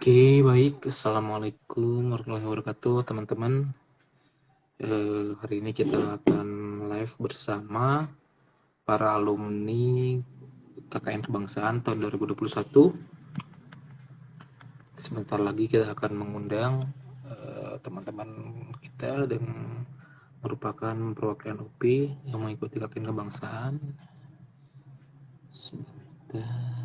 Oke, baik. Assalamualaikum warahmatullahi wabarakatuh, teman-teman. Hari ini kita akan live bersama para alumni KKN Kebangsaan tahun 2021. Sebentar lagi kita akan mengundang teman-teman kita dengan merupakan perwakilan UPI yang mengikuti KKN Kebangsaan. Sebentar.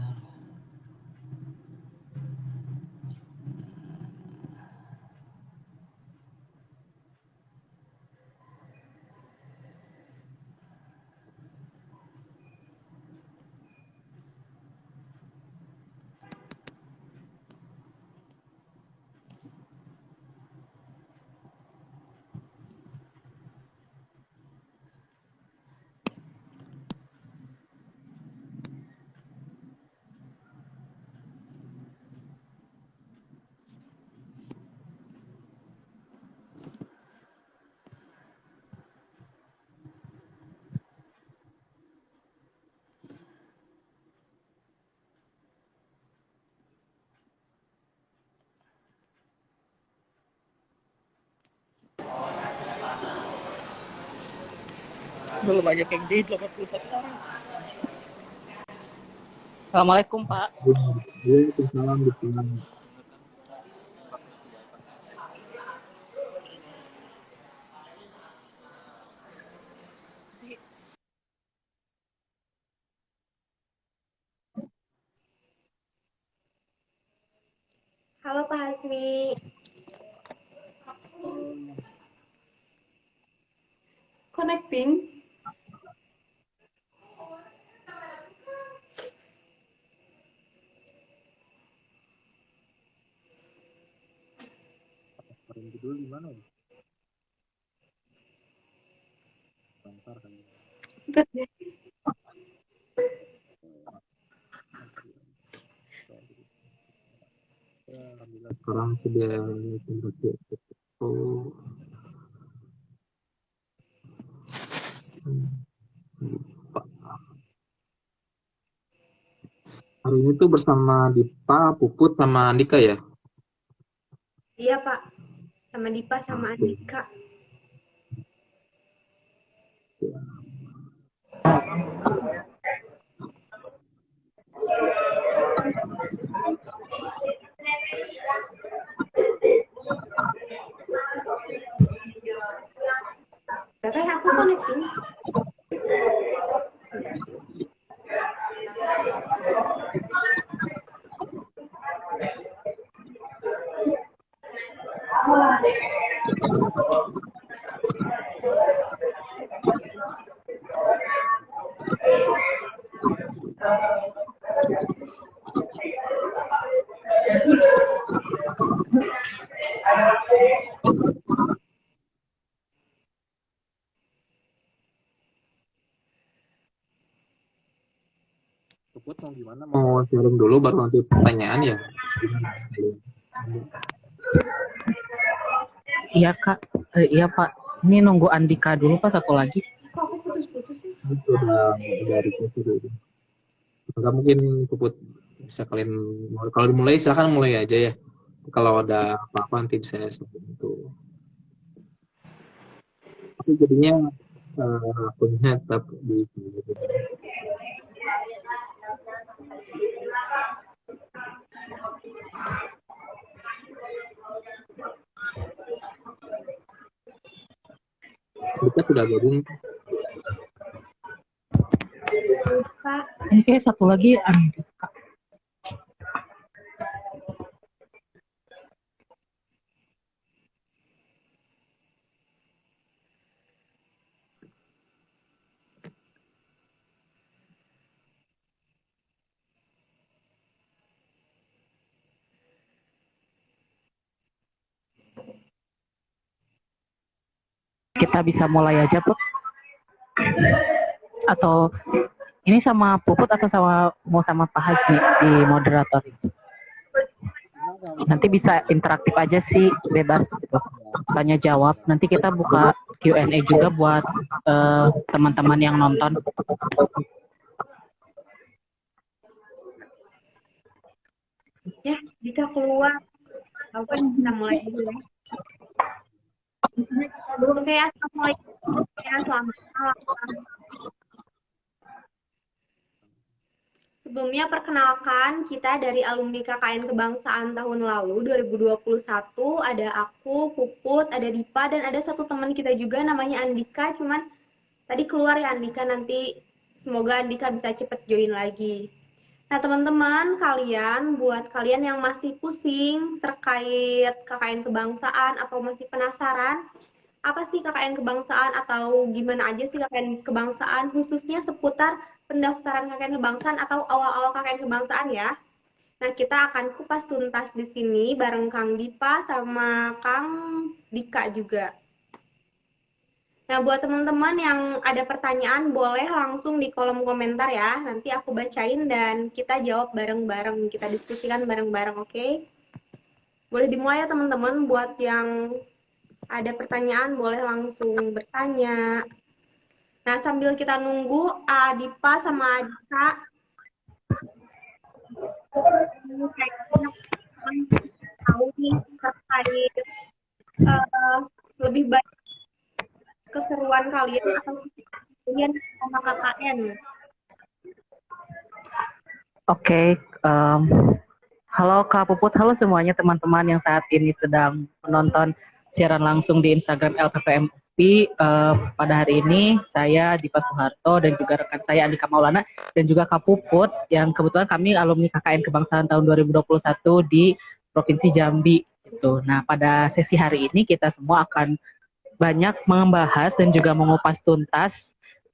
Belum banyak yang di 81 orang. Assalamualaikum Pak. Waalaikumsalam. Halo Pak Hasmi. Connecting. Judul di mana ya? Bentar kali. Alhamdulillah sekarang sudah kembali. Hari ini tuh bersama Dipa, Puput, sama Andika ya? Iya Pak, sama Dipa sama Andika. Ya. Kakak aku connecting. Puput mau gimana? Mau sharing dulu baru nanti pertanyaan ya? Iya Kak, iya Pak. Ini nunggu Andika dulu Pak, satu lagi. Kok aku putus-putus sih? Udah request itu. Enggak, mungkin Puput bisa kalian, kalau dimulai silakan mulai aja ya. Kalau ada apa-apa nanti bisa seperti itu. Tapi jadinya akunnya tetap di kita sudah gabung. Pak, Ini kayak satu lagi Andika. Kita bisa mulai aja Put. Atau ini sama Puput atau mau sama Pak Hasmi di moderator itu. Nanti bisa interaktif aja sih, bebas gitu. Tanya jawab. Nanti kita buka Q&A juga buat teman-teman yang nonton. ya jika keluar. Oke, kita mulai dulu ya. Oke, assalamualaikum ya, selamat malam. Sebelumnya perkenalkan, kita dari alumni KKN Kebangsaan tahun lalu 2021, ada aku, Puput, ada Dipa, dan ada satu teman kita juga namanya Andika, cuman tadi keluar ya Andika, nanti semoga Andika bisa cepet join lagi. Nah teman-teman, buat kalian yang masih pusing terkait KKN Kebangsaan atau masih penasaran, apa sih KKN Kebangsaan atau gimana aja sih KKN Kebangsaan, khususnya seputar pendaftaran KKN Kebangsaan atau awal-awal KKN Kebangsaan ya. Nah, kita akan kupas tuntas di sini bareng Kang Dipa sama Kang Dika juga. Nah, buat teman-teman yang ada pertanyaan, boleh langsung di kolom komentar ya. Nanti aku bacain dan kita jawab bareng-bareng, kita diskusikan bareng-bareng, oke? Boleh dimulai ya teman-teman, buat yang ada pertanyaan boleh langsung bertanya. Nah, sambil kita nunggu Dipa sama Adika tahu nih terkait lebih baik keseruan kalian atau kalian sama KKN. Oke, halo Kak Puput, halo semuanya teman-teman yang saat ini sedang menonton siaran langsung di Instagram LPPM UPI. Pada hari ini saya Dipa Soeharto dan juga rekan saya Andika Maulana dan juga Kak Puput yang kebetulan kami alumni KKN Kebangsaan tahun 2021 di Provinsi Jambi. Gitu. Nah, pada sesi hari ini kita semua akan banyak membahas dan juga mengupas tuntas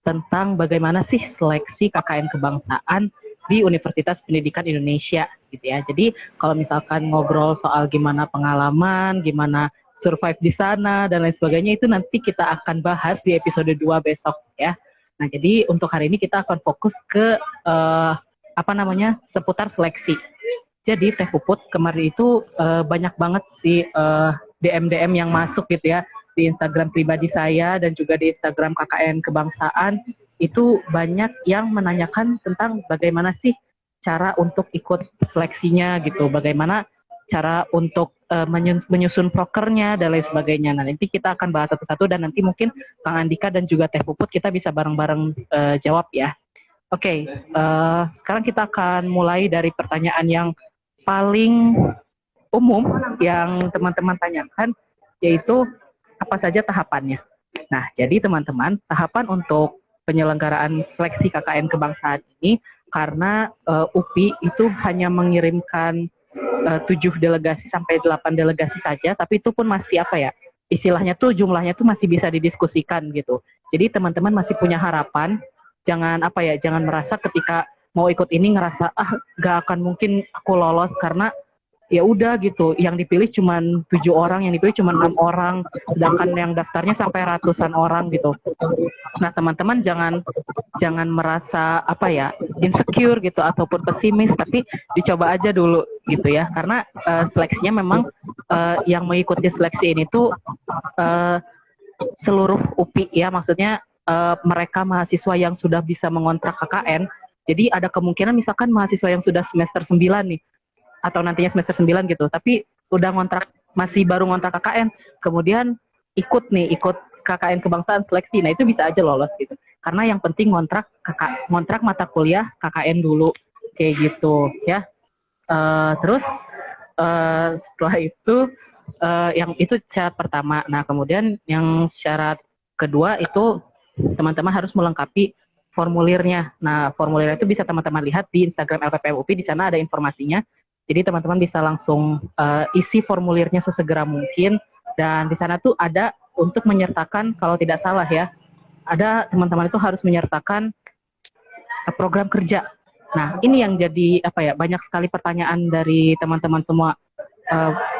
tentang bagaimana sih seleksi KKN Kebangsaan di Universitas Pendidikan Indonesia gitu ya. Jadi kalau misalkan ngobrol soal gimana pengalaman, gimana survive di sana dan lain sebagainya itu nanti kita akan bahas di episode 2 besok ya. Nah, jadi untuk hari ini kita akan fokus ke seputar seleksi. Jadi Teh Puput kemarin itu banyak banget sih DM yang masuk gitu ya di Instagram pribadi saya dan juga di Instagram KKN Kebangsaan itu banyak yang menanyakan tentang bagaimana sih cara untuk ikut seleksinya gitu, bagaimana cara untuk menyusun prokernya dan lain sebagainya. Nah, nanti kita akan bahas satu-satu dan nanti mungkin Kang Andika dan juga Teh Puput kita bisa bareng-bareng jawab ya. Oke, sekarang kita akan mulai dari pertanyaan yang paling umum yang teman-teman tanyakan, yaitu apa saja tahapannya. Nah, jadi teman-teman, tahapan untuk penyelenggaraan seleksi KKN Kebangsaan ini, karena UPI itu hanya mengirimkan 7 delegasi sampai 8 delegasi saja, tapi itu pun masih istilahnya tuh jumlahnya tuh masih bisa didiskusikan gitu. Jadi teman-teman masih punya harapan, jangan merasa ketika mau ikut ini ngerasa gak akan mungkin aku lolos karena ya udah gitu, yang dipilih cuma 7 orang, yang dipilih cuma 6 orang, sedangkan yang daftarnya sampai ratusan orang gitu. Nah, teman-teman jangan merasa insecure gitu ataupun pesimis, tapi dicoba aja dulu gitu ya, karena seleksinya memang yang mengikuti seleksi ini tuh seluruh UPI ya, maksudnya mereka mahasiswa yang sudah bisa mengontrak KKN. Jadi ada kemungkinan misalkan mahasiswa yang sudah semester 9 nih atau nantinya semester 9 gitu, tapi udah masih baru ngontrak KKN, kemudian ikut KKN Kebangsaan seleksi, nah itu bisa aja lolos gitu. Karena yang penting ngontrak mata kuliah KKN dulu, kayak gitu ya. Terus setelah itu yang itu syarat pertama. Nah, kemudian yang syarat kedua itu teman-teman harus melengkapi formulirnya. Nah, formulirnya itu bisa teman-teman lihat di Instagram LPPM UPI, di sana ada informasinya. Jadi teman-teman bisa langsung isi formulirnya sesegera mungkin, dan di sana tuh ada untuk menyertakan, kalau tidak salah ya, ada teman-teman itu harus menyertakan program kerja. Nah, ini yang jadi banyak sekali pertanyaan dari teman-teman semua.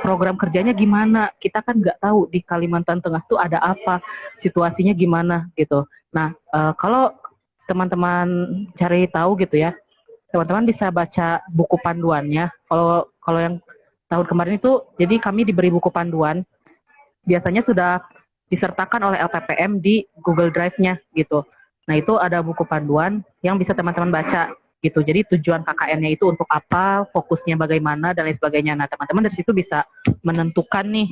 Program kerjanya gimana? Kita kan nggak tahu di Kalimantan Tengah tuh ada apa, situasinya gimana gitu. Nah, kalau teman-teman cari tahu gitu ya, teman-teman bisa baca buku panduannya. Kalau yang tahun kemarin itu, jadi kami diberi buku panduan, biasanya sudah disertakan oleh LPPM di Google Drive-nya gitu. Nah, itu ada buku panduan yang bisa teman-teman baca. gitu. Jadi tujuan KKN-nya itu untuk apa, fokusnya bagaimana dan lain sebagainya. Nah, teman-teman dari situ bisa menentukan nih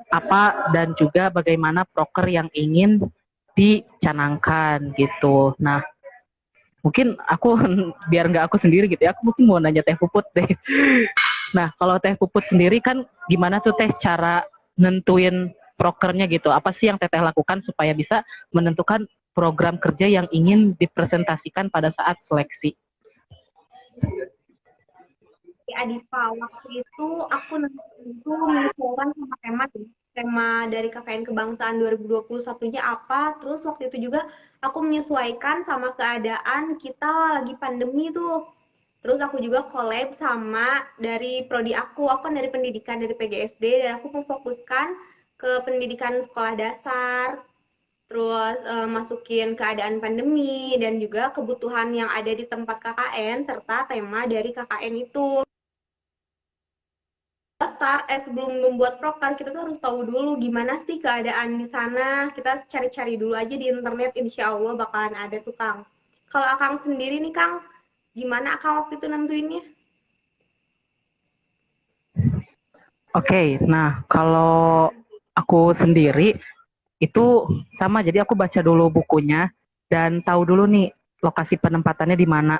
apa dan juga bagaimana proker yang ingin dicanangkan gitu. Nah, mungkin aku biar nggak aku sendiri gitu ya, aku mungkin mau nanya Teh Puput deh. Nah, kalau Teh Puput sendiri kan gimana tuh Teh cara nentuin prokernya gitu? Apa sih yang Teteh lakukan supaya bisa menentukan program kerja yang ingin dipresentasikan pada saat seleksi? Di Adipa, waktu itu aku itu menyesuaikan sama tema tuh. Tema dari KKN Kebangsaan 2021-nya apa, terus waktu itu juga aku menyesuaikan sama keadaan kita lagi pandemi tuh. Terus aku juga collab sama dari prodi aku kan dari pendidikan dari PGSD dan aku memfokuskan ke pendidikan sekolah dasar, terus masukin keadaan pandemi dan juga kebutuhan yang ada di tempat KKN serta tema dari KKN itu. Sebelum membuat proker kita tuh harus tahu dulu gimana sih keadaan di sana. Kita cari-cari dulu aja di internet, insya Allah bakalan ada tuh Kang. Kalau Akang sendiri nih Kang, gimana Akang waktu itu nentuinnya? Oke, nah kalau aku sendiri itu sama, jadi aku baca dulu bukunya dan tahu dulu nih lokasi penempatannya di mana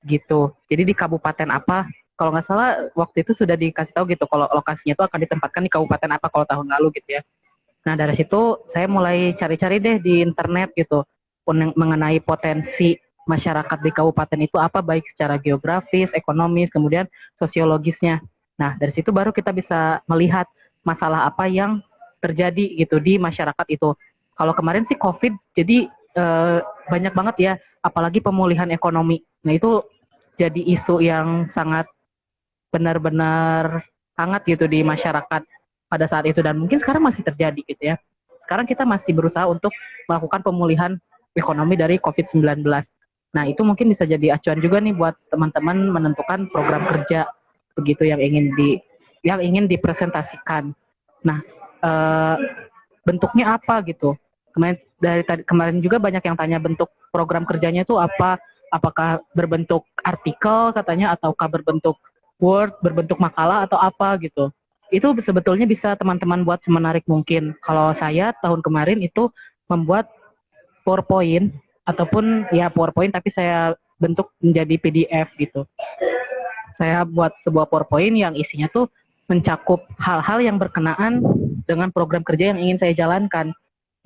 gitu. Jadi di kabupaten apa? Kalau nggak salah waktu itu sudah dikasih tahu gitu kalau lokasinya itu akan ditempatkan di kabupaten apa kalau tahun lalu gitu ya. Nah dari situ saya mulai cari-cari deh di internet gitu mengenai potensi masyarakat di kabupaten itu apa, baik secara geografis, ekonomis, kemudian sosiologisnya. Nah dari situ baru kita bisa melihat masalah apa yang terjadi gitu di masyarakat itu. Kalau kemarin sih COVID, jadi banyak banget ya, apalagi pemulihan ekonomi. Nah itu jadi isu yang sangat benar-benar hangat gitu di masyarakat pada saat itu dan mungkin sekarang masih terjadi gitu ya. Sekarang kita masih berusaha untuk melakukan pemulihan ekonomi dari COVID-19. Nah, itu mungkin bisa jadi acuan juga nih buat teman-teman menentukan program kerja begitu yang ingin dipresentasikan. Nah, bentuknya apa gitu. Kemarin juga banyak yang tanya bentuk program kerjanya itu apa, apakah berbentuk artikel katanya ataukah berbentuk Word, berbentuk makalah atau apa gitu. Itu sebetulnya bisa teman-teman buat semenarik mungkin. Kalau saya tahun kemarin itu membuat PowerPoint ataupun ya PowerPoint tapi saya bentuk menjadi PDF gitu. Saya buat sebuah PowerPoint yang isinya tuh mencakup hal-hal yang berkenaan dengan program kerja yang ingin saya jalankan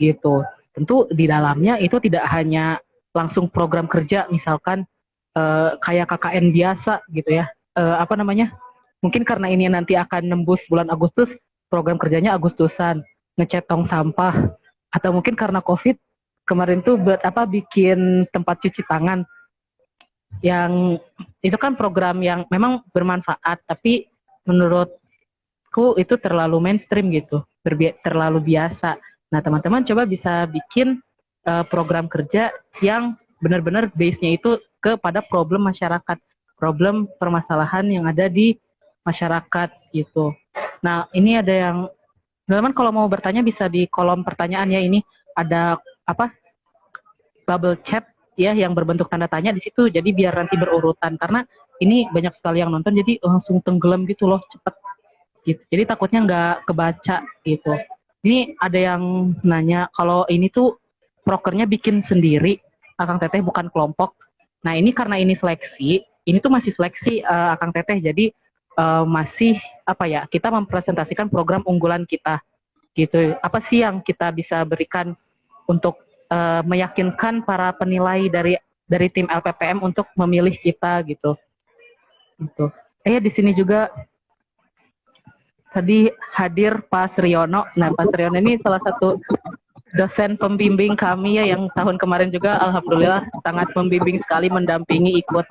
gitu. Tentu di dalamnya itu tidak hanya langsung program kerja misalkan kayak KKN biasa gitu ya. Apa namanya? Mungkin karena ini nanti akan nembus bulan Agustus, program kerjanya Agustusan, ngecat tong sampah, atau mungkin karena COVID kemarin tuh bikin tempat cuci tangan, yang itu kan program yang memang bermanfaat, tapi menurutku itu terlalu mainstream gitu, terlalu biasa. Nah teman-teman coba bisa bikin program kerja yang benar-benar base-nya itu kepada problem masyarakat, problem permasalahan yang ada di masyarakat gitu. Nah ini ada yang teman-teman kalau mau bertanya bisa di kolom pertanyaan ya, ini ada bubble chat ya yang berbentuk tanda tanya di situ, jadi biar nanti berurutan karena ini banyak sekali yang nonton jadi langsung tenggelam gitu loh cepet gitu, jadi takutnya nggak kebaca gitu. Ini ada yang nanya kalau ini tuh prokernya bikin sendiri Akang Teteh bukan kelompok. Nah ini karena ini seleksi, ini tuh masih seleksi Akang Teteh, jadi masih kita mempresentasikan program unggulan kita gitu. Apa sih yang kita bisa berikan untuk meyakinkan para penilai dari tim LPPM untuk memilih kita gitu. Gitu. Di sini juga tadi hadir Pak Sriono. Nah, Pak Sriono ini salah satu dosen pembimbing kami ya yang tahun kemarin juga alhamdulillah sangat membimbing sekali, mendampingi ikut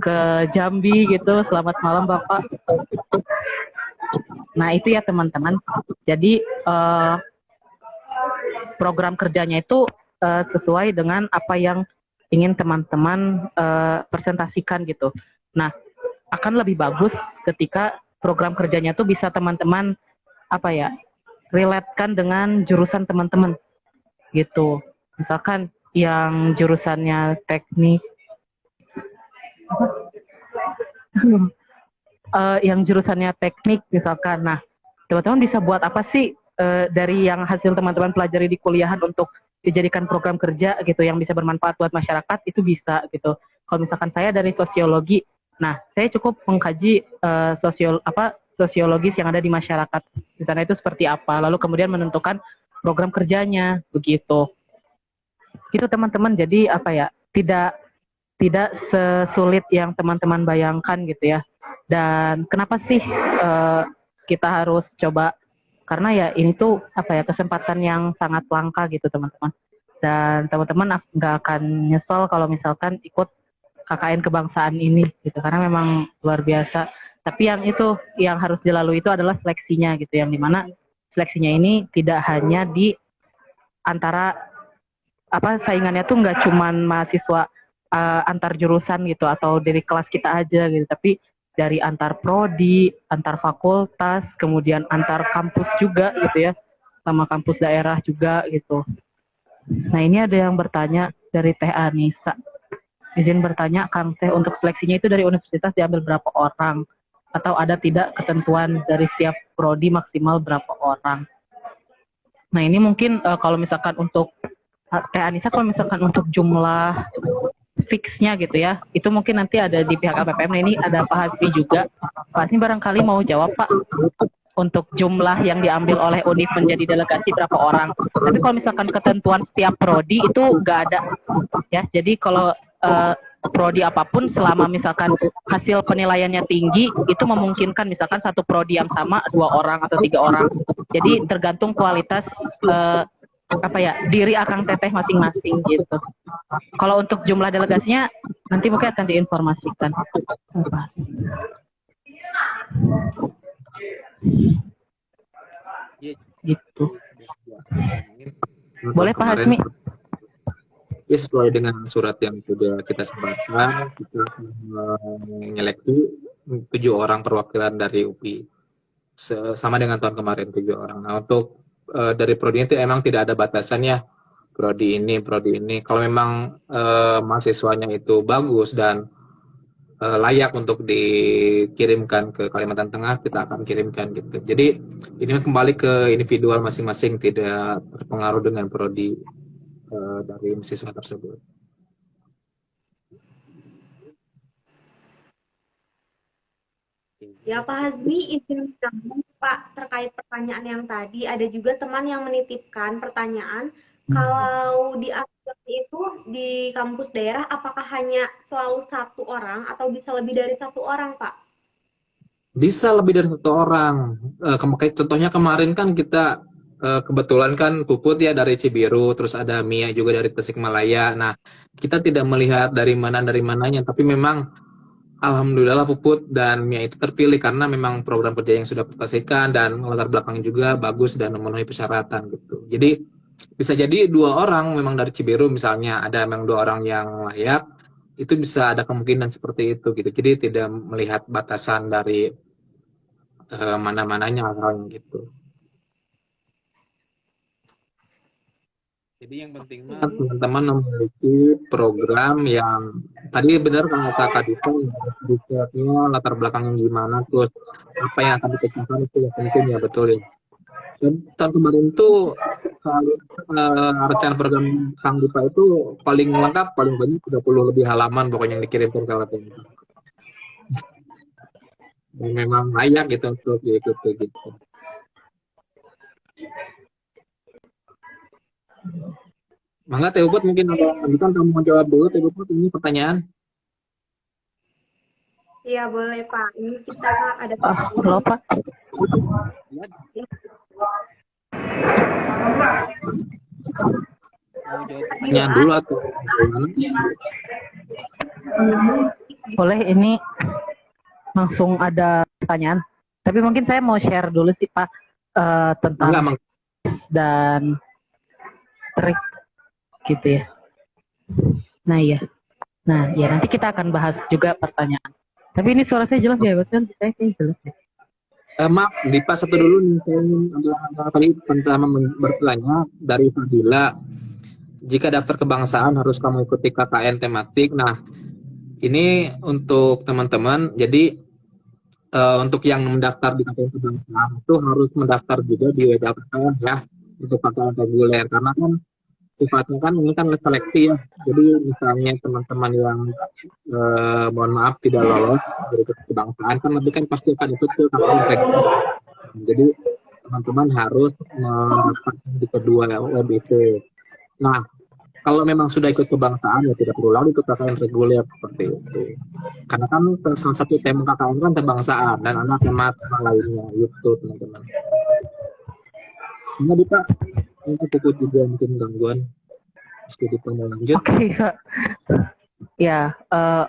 ke Jambi gitu. Selamat malam Bapak. Nah, itu ya teman-teman. Jadi program kerjanya itu sesuai dengan apa yang ingin teman-teman presentasikan gitu. Nah, akan lebih bagus ketika program kerjanya itu bisa teman-teman relatekan dengan jurusan teman-teman gitu. Misalkan yang jurusannya teknik yang jurusannya teknik misalkan. Nah, teman-teman bisa buat apa sih dari yang hasil teman-teman pelajari di kuliahan untuk dijadikan program kerja gitu yang bisa bermanfaat buat masyarakat, itu bisa gitu. Kalau misalkan saya dari sosiologi, nah saya cukup mengkaji sosiologis yang ada di masyarakat di sana itu seperti apa, lalu kemudian menentukan program kerjanya begitu. Itu teman-teman, jadi apa ya, tidak sesulit yang teman-teman bayangkan gitu ya. Dan kenapa sih kita harus coba? Karena ya ini tuh apa ya, kesempatan yang sangat langka gitu teman-teman. Dan teman-teman nggak akan nyesel kalau misalkan ikut KKN kebangsaan ini gitu, karena memang luar biasa. Tapi yang harus dilalui itu adalah seleksinya gitu, yang dimana seleksinya ini tidak hanya di antara saingannya tuh nggak cuman mahasiswa antar jurusan gitu atau dari kelas kita aja gitu, tapi dari antar prodi, antar fakultas, kemudian antar kampus juga gitu ya, sama kampus daerah juga gitu. Nah, ini ada yang bertanya dari Teh Anissa. Izin bertanya, Kang Teh, untuk seleksinya itu dari universitas diambil berapa orang? Atau ada tidak ketentuan dari setiap prodi maksimal berapa orang? Nah, ini mungkin kalau misalkan untuk Teh Anissa, kalau misalkan untuk jumlah fixnya gitu ya, itu mungkin nanti ada di pihak LPPM. Nah, ini ada Pak Hasbi juga. Pak Hasbi barangkali mau jawab, Pak, untuk jumlah yang diambil oleh UNIF menjadi delegasi berapa orang. Tapi kalau misalkan ketentuan setiap prodi itu nggak ada ya. Jadi kalau prodi apapun, selama misalkan hasil penilaiannya tinggi, itu memungkinkan misalkan satu prodi yang sama 2 orang atau 3 orang. Jadi tergantung kualitas diri Akang Teteh masing-masing gitu. Kalau untuk jumlah delegasinya nanti mungkin akan diinformasikan. Gitu. Boleh Pak Hasmi? Ya, sesuai dengan surat yang sudah kita sebarkan, kita menyeleksi 7 orang perwakilan dari UPI. Sama dengan tahun kemarin 7 orang. Nah, untuk dari prodi itu emang tidak ada batasannya, prodi ini. Kalau memang mahasiswanya itu bagus dan layak untuk dikirimkan ke Kalimantan Tengah, kita akan kirimkan gitu. Jadi ini kembali ke individual masing-masing, tidak terpengaruh dengan prodi dari mahasiswa tersebut. Ya Pak Hazmi, izin kamu Pak terkait pertanyaan yang tadi, ada juga teman yang menitipkan pertanyaan, kalau di aplikasi itu di kampus daerah apakah hanya selalu 1 orang atau bisa lebih dari 1 orang Pak? Bisa lebih dari 1 orang. Contohnya kemarin kan kita kebetulan kan Puput ya dari Cibiru, terus ada Mia juga dari Tasikmalaya. Nah, kita tidak melihat dari mananya, tapi memang alhamdulillah Puput dan Mia itu terpilih karena memang program kerja yang sudah diaplikasikan dan latar belakang juga bagus dan memenuhi persyaratan gitu. Jadi bisa jadi 2 orang memang dari Cibiru misalnya, ada memang 2 orang yang layak, itu bisa ada kemungkinan seperti itu gitu. Jadi tidak melihat batasan dari mana-mananya halnya gitu. Jadi yang penting mah teman-teman memiliki program yang tadi benar kan kata Kak Dita, risetnya latar belakangnya gimana, terus apa yang akan dikerjakan itu ya penting ya, betul ya. Dan tahun kemarin tuh rencana program Kang Dipa itu paling lengkap, paling banyak 30 lebih halaman pokoknya yang dikirimkan ke LPM. Dan memang layak gitu untuk diikuti gitu. Mangga Teh Uput mungkin ada lanjutan, kamu mau jawab dulu Teh Uput ini pertanyaan. Iya boleh Pak, ini kita ada Halo Pak. Mau jawab pertanyaan dulu atau Boleh, ini langsung ada pertanyaan. Tapi mungkin saya mau share dulu sih Pak tentang dan trik gitu ya. Nah ya nanti kita akan bahas juga pertanyaan. Tapi ini suara saya jelas ya, Bastian? Saya kayak jelas ya. Maaf, Dipa satu dulu nih, saya tadi pertama bertanya dari Fadila. Jika daftar kebangsaan harus kamu ikuti KKN tematik. Nah, Ini untuk teman-teman. Jadi untuk yang mendaftar di KKN Kebangsaan itu harus mendaftar juga di WDLKKN ya untuk KKN reguler karena kan sifatnya kan ini kan seleksi ya. Jadi misalnya teman-teman yang mohon maaf tidak lolos dari kebangsaan kan nanti kan pasti akan ikut ke KKN reguler. Jadi teman-teman harus mendaftar di kedua web itu. Nah, kalau memang sudah ikut kebangsaan ya tidak perlu lagi ikut KKN reguler seperti itu. Karena kan salah satu tema KKN kan kebangsaan dan ada tema lainnya itu teman-teman. Ini Pak, ini cukup juga mungkin gangguan. Jadi mau lanjut. Oke, Kak. Ya,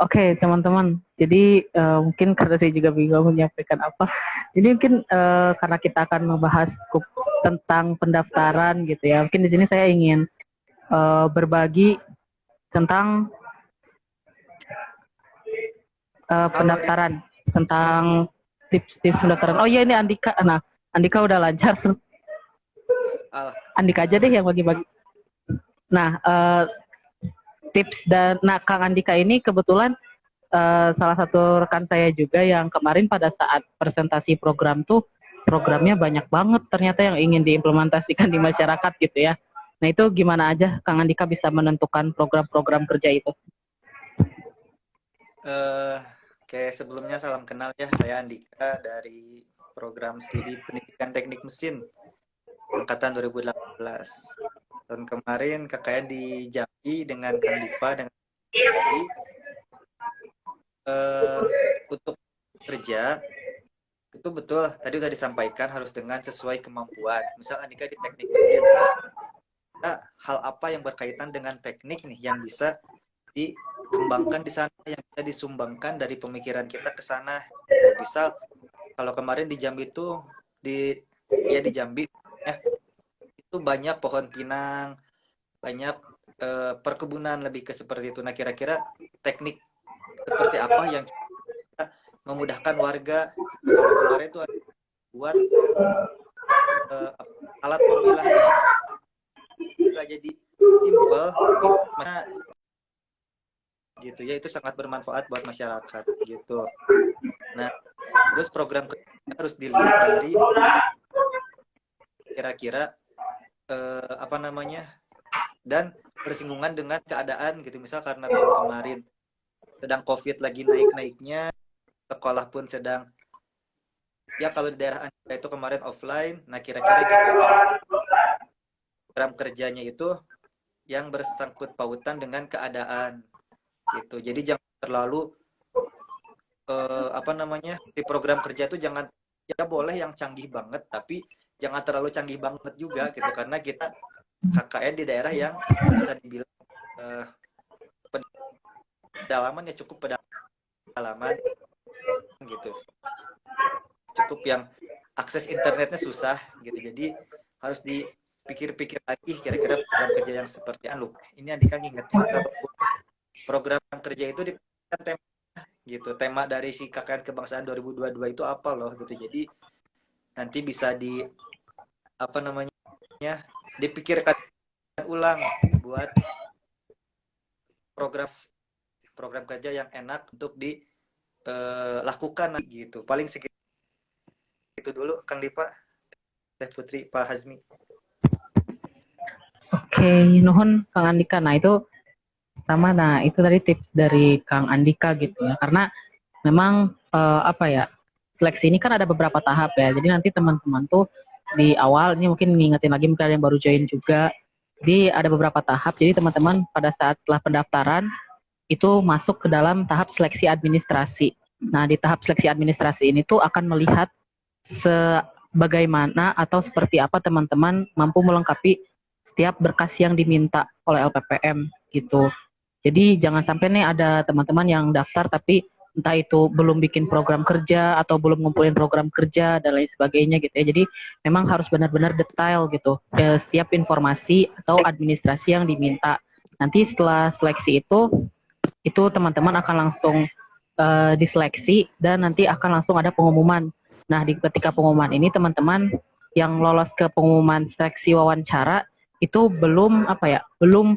oke teman-teman. Jadi mungkin karena saya juga bingung menyampaikan apa. Jadi mungkin karena kita akan membahas tentang pendaftaran gitu ya. Mungkin di sini saya ingin berbagi tentang pendaftaran, tentang tips-tips pendaftaran. Oh iya, ini Andika. Nah, Andika udah lancar. Andika aja deh yang bagi-bagi. Nah, tips dan Kang Andika ini kebetulan salah satu rekan saya juga yang kemarin pada saat presentasi program tuh programnya banyak banget ternyata yang ingin diimplementasikan di masyarakat gitu ya. Nah itu gimana aja Kang Andika bisa menentukan program-program kerja itu? Oke, sebelumnya salam kenal ya, saya Andika dari program studi pendidikan teknik mesin angkatan 2018. Tahun kemarin KKN di Jambi dengan Kang Dipa dengan Jambi. Untuk kerja itu betul tadi udah disampaikan harus dengan sesuai kemampuan. Misal Andika di teknik mesin, hal apa yang berkaitan dengan teknik nih yang bisa dikembangkan di sana, yang bisa disumbangkan dari pemikiran kita ke sana. Misal kalau kemarin di Jambi itu di Jambi ya, itu banyak pohon pinang, banyak perkebunan lebih ke seperti itu. Nah kira-kira teknik seperti apa yang kita memudahkan warga. Kalau kemarin itu buat alat pemilah bisa jadi simple gitu ya, itu sangat bermanfaat buat masyarakat gitu. Nah terus program harus dilihat dari kira-kira dan bersinggungan dengan keadaan gitu. Misal karena tahun kemarin sedang COVID lagi naik-naiknya, sekolah pun sedang ya kalau di daerah Anda itu kemarin offline. Nah kira-kira gimana program kerjanya itu yang bersangkut pautan dengan keadaan gitu. Jadi jangan terlalu di program kerja itu jangan ya boleh yang canggih banget tapi jangan terlalu canggih banget juga gitu, karena kita KKN di daerah yang bisa dibilang pedalaman ya, cukup pedalaman gitu, cukup yang akses internetnya susah gitu. Jadi harus dipikir-pikir lagi kira-kira program kerja yang seperti ini Andika nginget program kerja itu di tema gitu, tema dari si KKN Kebangsaan 2022 itu apa loh gitu. Jadi nanti bisa dipikirkan ulang buat program kerja yang enak untuk dilakukan gitu. Paling segitu dulu Kang Dipa, Teh Putri, Pak Hazmi. Oke, nuhun Kang Andika. Nah itu sama, nah itu tadi tips dari Kang Andika gitu ya, karena memang seleksi ini kan ada beberapa tahap ya. Jadi nanti teman-teman tuh di awal ini mungkin ngingetin lagi mungkin ada yang baru join juga. Jadi ada beberapa tahap. Jadi teman-teman pada saat setelah pendaftaran itu masuk ke dalam tahap seleksi administrasi. Nah di tahap seleksi administrasi ini tuh akan melihat sebagaimana atau seperti apa teman-teman mampu melengkapi setiap berkas yang diminta oleh LPPM gitu. Jadi jangan sampai nih ada teman-teman yang daftar tapi entah itu belum bikin program kerja atau belum ngumpulin program kerja dan lain sebagainya gitu ya. Jadi memang harus benar-benar detail gitu setiap informasi atau administrasi yang diminta. Nanti setelah seleksi itu teman-teman akan langsung diseleksi dan nanti akan langsung ada pengumuman. Nah ketika pengumuman ini teman-teman yang lolos ke pengumuman seleksi wawancara itu belum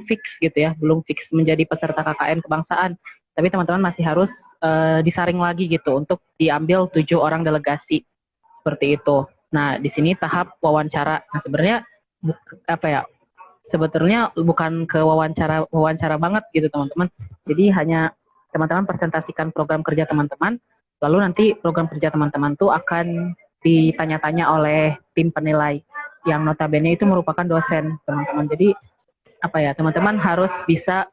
fix gitu ya, belum fix menjadi peserta KKN Kebangsaan. tapi teman-teman masih harus disaring lagi gitu untuk diambil 7 orang delegasi seperti itu. Nah, di sini tahap wawancara. Nah, sebenarnya apa ya? Sebetulnya bukan ke wawancara banget gitu teman-teman. Jadi hanya teman-teman presentasikan program kerja teman-teman, lalu nanti program kerja teman-teman tuh akan ditanya-tanya oleh tim penilai yang notabene itu merupakan dosen teman-teman. Jadi apa ya, teman-teman harus bisa,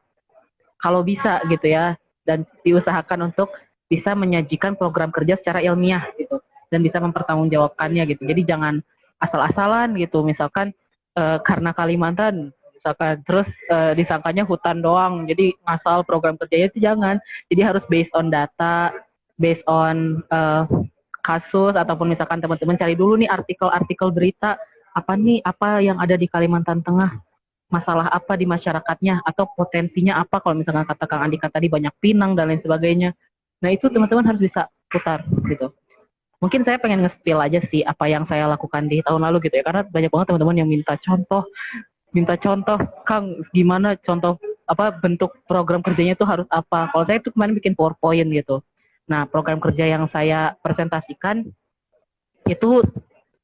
kalau bisa gitu ya, dan diusahakan untuk bisa menyajikan program kerja secara ilmiah gitu dan bisa mempertanggungjawabkannya gitu. Jadi jangan asal-asalan gitu, misalkan karena Kalimantan misalkan terus disangkanya hutan doang, jadi ngasal program kerjanya itu jangan. Jadi harus based on data, based on kasus, ataupun misalkan teman-teman cari dulu nih artikel-artikel berita apa nih, apa yang ada di Kalimantan Tengah, masalah apa di masyarakatnya, atau potensinya apa kalau misalkan kata Kang Andika tadi banyak pinang dan lain sebagainya. Nah itu teman-teman harus bisa putar gitu. Mungkin saya pengen nge-spill aja sih apa yang saya lakukan di tahun lalu gitu ya, karena banyak banget teman-teman yang minta contoh, Kang gimana contoh apa bentuk program kerjanya itu harus apa. Kalau saya itu kemarin bikin PowerPoint gitu. Nah program kerja yang saya presentasikan itu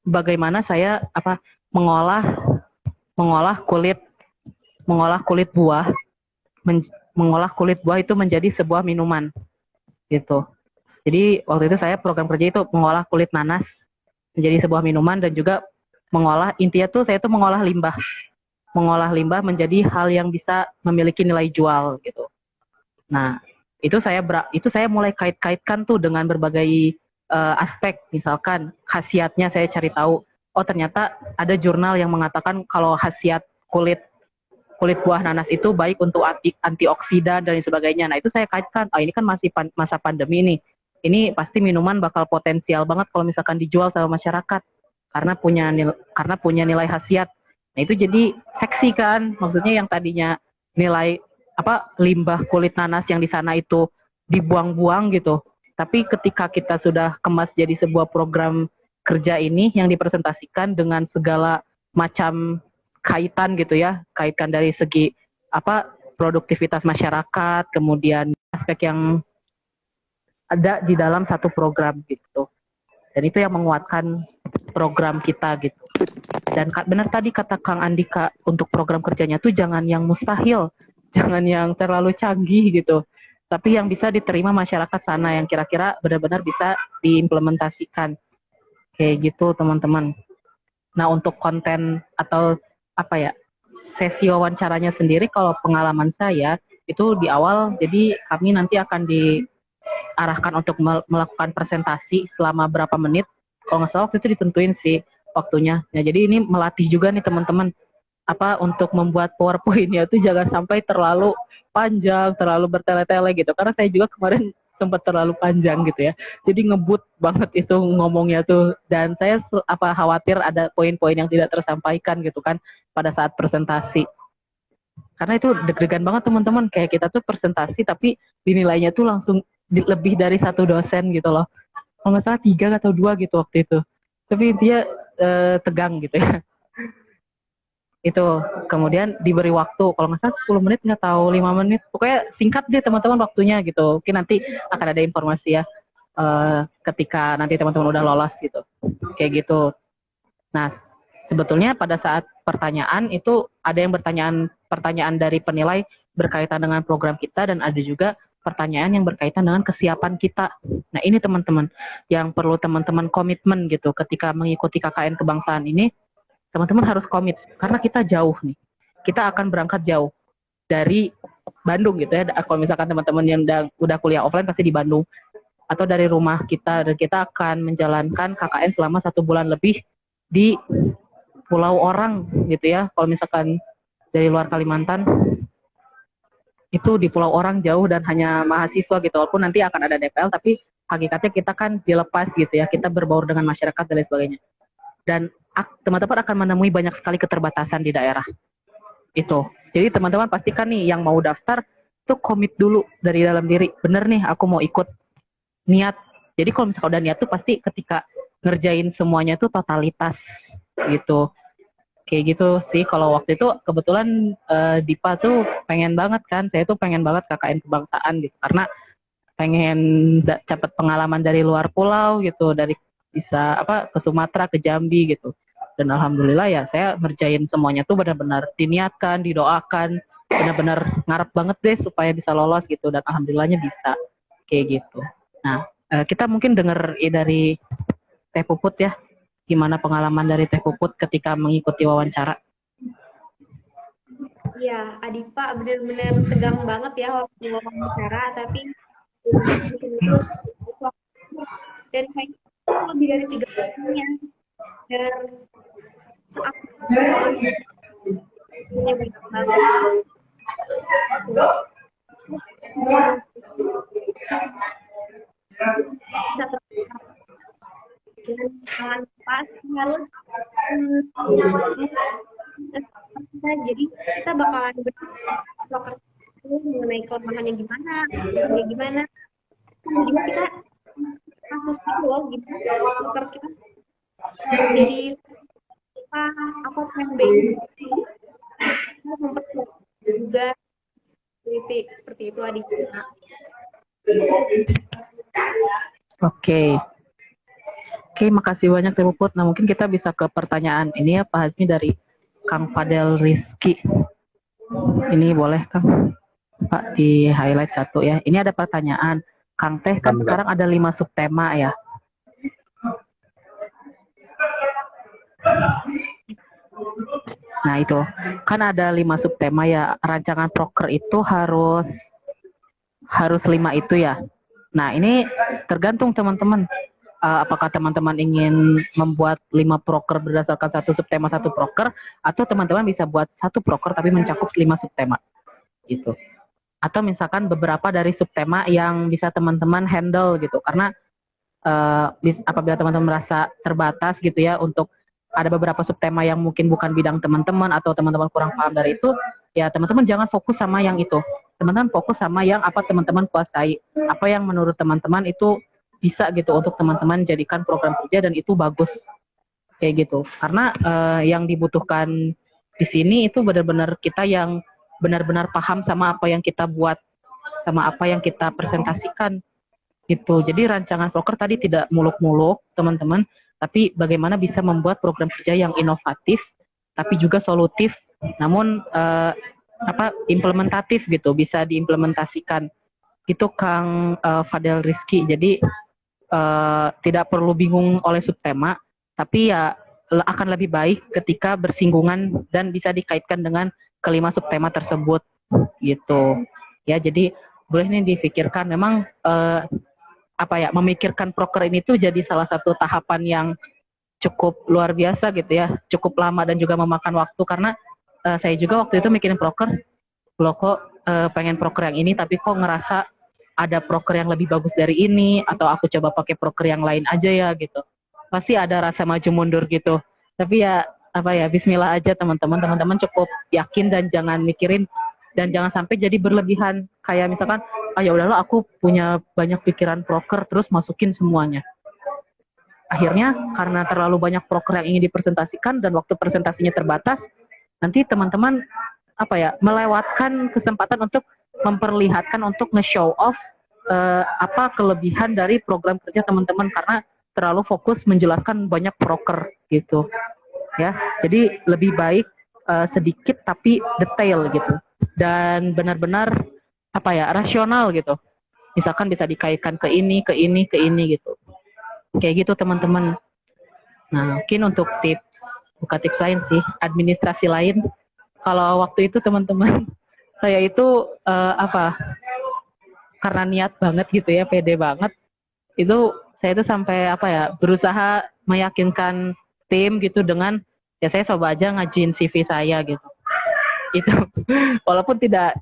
bagaimana saya apa mengolah mengolah kulit buah, mengolah kulit buah itu menjadi sebuah minuman gitu. Jadi waktu itu saya program kerja itu mengolah kulit nanas menjadi sebuah minuman, dan juga intinya tuh saya tuh mengolah limbah menjadi hal yang bisa memiliki nilai jual gitu. Nah itu saya mulai kait-kaitkan tuh dengan berbagai aspek. Misalkan khasiatnya saya cari tahu, oh ternyata ada jurnal yang mengatakan kalau khasiat kulit buah nanas itu baik untuk antioksidan dan sebagainya. Nah itu saya kaitkan, ini kan masih masa pandemi nih, ini pasti minuman bakal potensial banget kalau misalkan dijual sama masyarakat karena punya nilai khasiat. Nah itu jadi seksi kan, maksudnya yang tadinya nilai limbah kulit nanas yang di sana itu dibuang-buang gitu, tapi ketika kita sudah kemas jadi sebuah program kerja ini yang dipresentasikan dengan segala macam kaitan gitu ya, kaitkan dari segi produktivitas masyarakat, kemudian aspek yang ada di dalam satu program gitu. Dan itu yang menguatkan program kita gitu. Dan benar tadi kata Kang Andika, untuk program kerjanya tuh jangan yang mustahil, jangan yang terlalu canggih gitu, tapi yang bisa diterima masyarakat sana, yang kira-kira benar-benar bisa diimplementasikan. Kayak gitu teman-teman. Nah untuk konten atau sesi wawancaranya sendiri, kalau pengalaman saya itu di awal, jadi kami nanti akan diarahkan untuk melakukan presentasi selama berapa menit. Kalau nggak salah waktu itu ditentuin sih waktunya. Nah jadi ini melatih juga nih teman-teman untuk membuat PowerPoint-nya itu jangan sampai terlalu panjang, terlalu bertele-tele gitu. Karena saya juga kemarin sempat terlalu panjang gitu ya. Jadi ngebut banget itu ngomongnya tuh, dan saya khawatir ada poin-poin yang tidak tersampaikan gitu kan pada saat presentasi. Karena itu deg-degan banget teman-teman, kayak kita tuh presentasi tapi dinilainya tuh langsung lebih dari satu dosen gitu loh. Kalau nggak salah 3 atau 2 gitu waktu itu. Tapi dia tegang gitu ya. Itu kemudian diberi waktu kalau nggak salah 10 menit, nggak tahu 5 menit, pokoknya singkat deh teman-teman waktunya gitu. Mungkin nanti akan ada informasi ya ketika nanti teman-teman udah lolos gitu, kayak gitu. Nah sebetulnya pada saat pertanyaan itu ada yang pertanyaan dari penilai berkaitan dengan program kita, dan ada juga pertanyaan yang berkaitan dengan kesiapan kita. Nah ini teman-teman yang perlu teman-teman komitmen gitu ketika mengikuti KKN kebangsaan ini. Teman-teman harus komit, karena kita jauh nih. Kita akan berangkat jauh dari Bandung gitu ya. Kalau misalkan teman-teman yang udah kuliah offline pasti di Bandung, atau dari rumah kita, dan kita akan menjalankan KKN selama 1 bulan lebih di Pulau Orang gitu ya. Kalau misalkan dari luar Kalimantan, itu di Pulau Orang jauh dan hanya mahasiswa gitu. Walaupun nanti akan ada DPL, tapi hakikatnya kita kan dilepas gitu ya. Kita berbaur dengan masyarakat dan lain sebagainya. Dan teman-teman akan menemui banyak sekali keterbatasan di daerah itu. Jadi teman-teman pastikan nih yang mau daftar tuh komit dulu dari dalam diri, bener nih aku mau ikut, niat. Jadi kalau misalkan udah niat tuh pasti ketika ngerjain semuanya tuh totalitas gitu. Kayak gitu sih. Kalau waktu itu kebetulan Dipa tuh pengen banget kan, saya tuh pengen banget KKN kebangsaan gitu, karena pengen dapat pengalaman dari luar pulau gitu, dari bisa apa ke Sumatera, ke Jambi gitu. Dan alhamdulillah ya saya ngerjain semuanya tuh benar-benar diniatkan, didoakan, benar-benar ngarep banget deh supaya bisa lolos gitu, dan alhamdulillahnya bisa kayak gitu. Nah, kita mungkin denger dari Teh Puput ya, gimana pengalaman dari Teh Puput ketika mengikuti wawancara. Iya, Adipa benar-benar tegang banget ya waktu wawancara, tapi bikin itu dan kayaknya lebih dari 3 tahunnya dan saat ini banyak banget bisa terlihat dengan tangan pas harus jadi kita bakalan berpikir mengenai kelemahannya gimana, gimana, jadi kita harus tahu loh gimana dokter kita jadi apa plan B mempersiapkan juga seperti itu adik. Oke. Oke, makasih banyak Teh Puput. Nah, mungkin kita bisa ke pertanyaan ini ya Pak Hazmi dari Kang Fadel Rizky. Ini boleh Kang Pak di highlight satu ya. Ini ada pertanyaan. Kang Teh kan sekarang ada 5 subtema ya. Nah itu kan ada 5 subtema ya. Rancangan proker itu harus 5 itu ya. Nah ini tergantung teman-teman. Apakah teman-teman ingin membuat 5 proker berdasarkan satu subtema satu proker, atau teman-teman bisa buat satu proker tapi mencakup 5 subtema gitu. Atau misalkan beberapa dari subtema yang bisa teman-teman handle gitu, karena apabila teman-teman merasa terbatas gitu ya untuk ada beberapa subtema yang mungkin bukan bidang teman-teman atau teman-teman kurang paham dari itu, ya teman-teman jangan fokus sama yang itu. Teman-teman fokus sama yang apa teman-teman kuasai, apa yang menurut teman-teman itu bisa gitu untuk teman-teman jadikan program kerja dan itu bagus kayak gitu. Karena yang dibutuhkan di sini itu benar-benar kita yang benar-benar paham sama apa yang kita buat, sama apa yang kita presentasikan gitu. Jadi rancangan proker tadi tidak muluk-muluk teman-teman, tapi bagaimana bisa membuat program kerja yang inovatif tapi juga solutif, namun implementatif gitu, bisa diimplementasikan gitu Kang Fadel Rizky. Jadi tidak perlu bingung oleh subtema, tapi ya akan lebih baik ketika bersinggungan dan bisa dikaitkan dengan kelima subtema tersebut gitu ya. Jadi boleh nih dipikirkan, memang memikirkan proker ini tuh jadi salah satu tahapan yang cukup luar biasa gitu ya, cukup lama dan juga memakan waktu, karena saya juga waktu itu mikirin proker, loh kok pengen proker yang ini tapi kok ngerasa ada proker yang lebih bagus dari ini, atau aku coba pakai proker yang lain aja ya gitu. Pasti ada rasa maju mundur gitu. Tapi ya bismillah aja teman-teman. Teman-teman cukup yakin dan jangan mikirin, dan jangan sampai jadi berlebihan. Kayak misalkan, ya udahlah aku punya banyak pikiran proker terus masukin semuanya. Akhirnya karena terlalu banyak proker yang ingin dipresentasikan dan waktu presentasinya terbatas, nanti teman-teman melewatkan kesempatan untuk memperlihatkan, untuk nge-show off apa kelebihan dari program kerja teman-teman, karena terlalu fokus menjelaskan banyak proker gitu ya. Jadi lebih baik sedikit tapi detail gitu, dan benar-benar rasional gitu. Misalkan bisa dikaitkan ke ini gitu. Kayak gitu teman-teman. Nah, mungkin untuk bukan tips lain sih, administrasi lain. Kalau waktu itu teman-teman, saya itu karena niat banget gitu ya, pede banget, itu saya itu sampai berusaha meyakinkan tim gitu dengan ya saya coba aja ngajuin CV saya gitu. Itu walaupun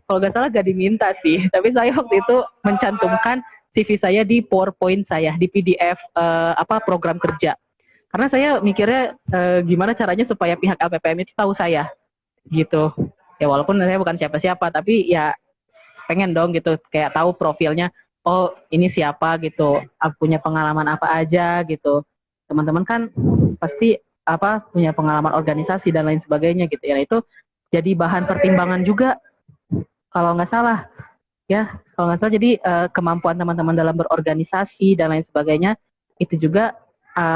kalau nggak salah gak diminta sih, tapi saya waktu itu mencantumkan CV saya di PowerPoint saya, di PDF program kerja. Karena saya mikirnya gimana caranya supaya pihak LPPM itu tahu saya gitu. Ya walaupun saya bukan siapa-siapa, tapi ya pengen dong gitu kayak tahu profilnya, oh ini siapa gitu, punya pengalaman apa aja gitu. Teman-teman kan pasti punya pengalaman organisasi dan lain sebagainya gitu ya. Nah, itu jadi bahan pertimbangan juga kalau nggak salah ya. Kalau nggak salah jadi kemampuan teman-teman dalam berorganisasi dan lain sebagainya itu juga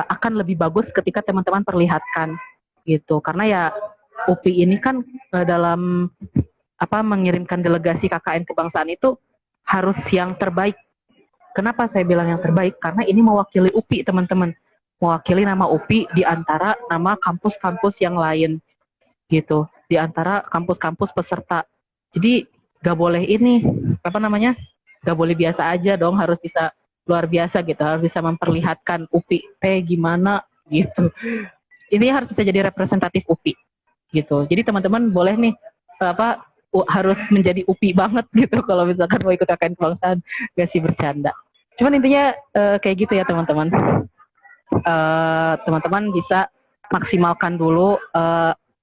akan lebih bagus ketika teman-teman perlihatkan gitu. Karena ya UPI ini kan dalam mengirimkan delegasi KKN kebangsaan itu harus yang terbaik. Kenapa saya bilang yang terbaik? Karena ini mewakili UPI, teman-teman. Mewakili nama UPI di antara nama kampus-kampus yang lain, gitu. Di antara kampus-kampus peserta. Jadi, gak boleh ini, gak boleh biasa aja dong, harus bisa luar biasa gitu. Harus bisa memperlihatkan UPI gimana, gitu. Ini harus bisa jadi representatif UPI, gitu. Jadi, teman-teman boleh nih, harus menjadi UPI banget gitu kalau misalkan mau ikut KKN kebangsaan. Gak sih, bercanda. Cuman intinya kayak gitu ya teman-teman. Teman-teman bisa maksimalkan dulu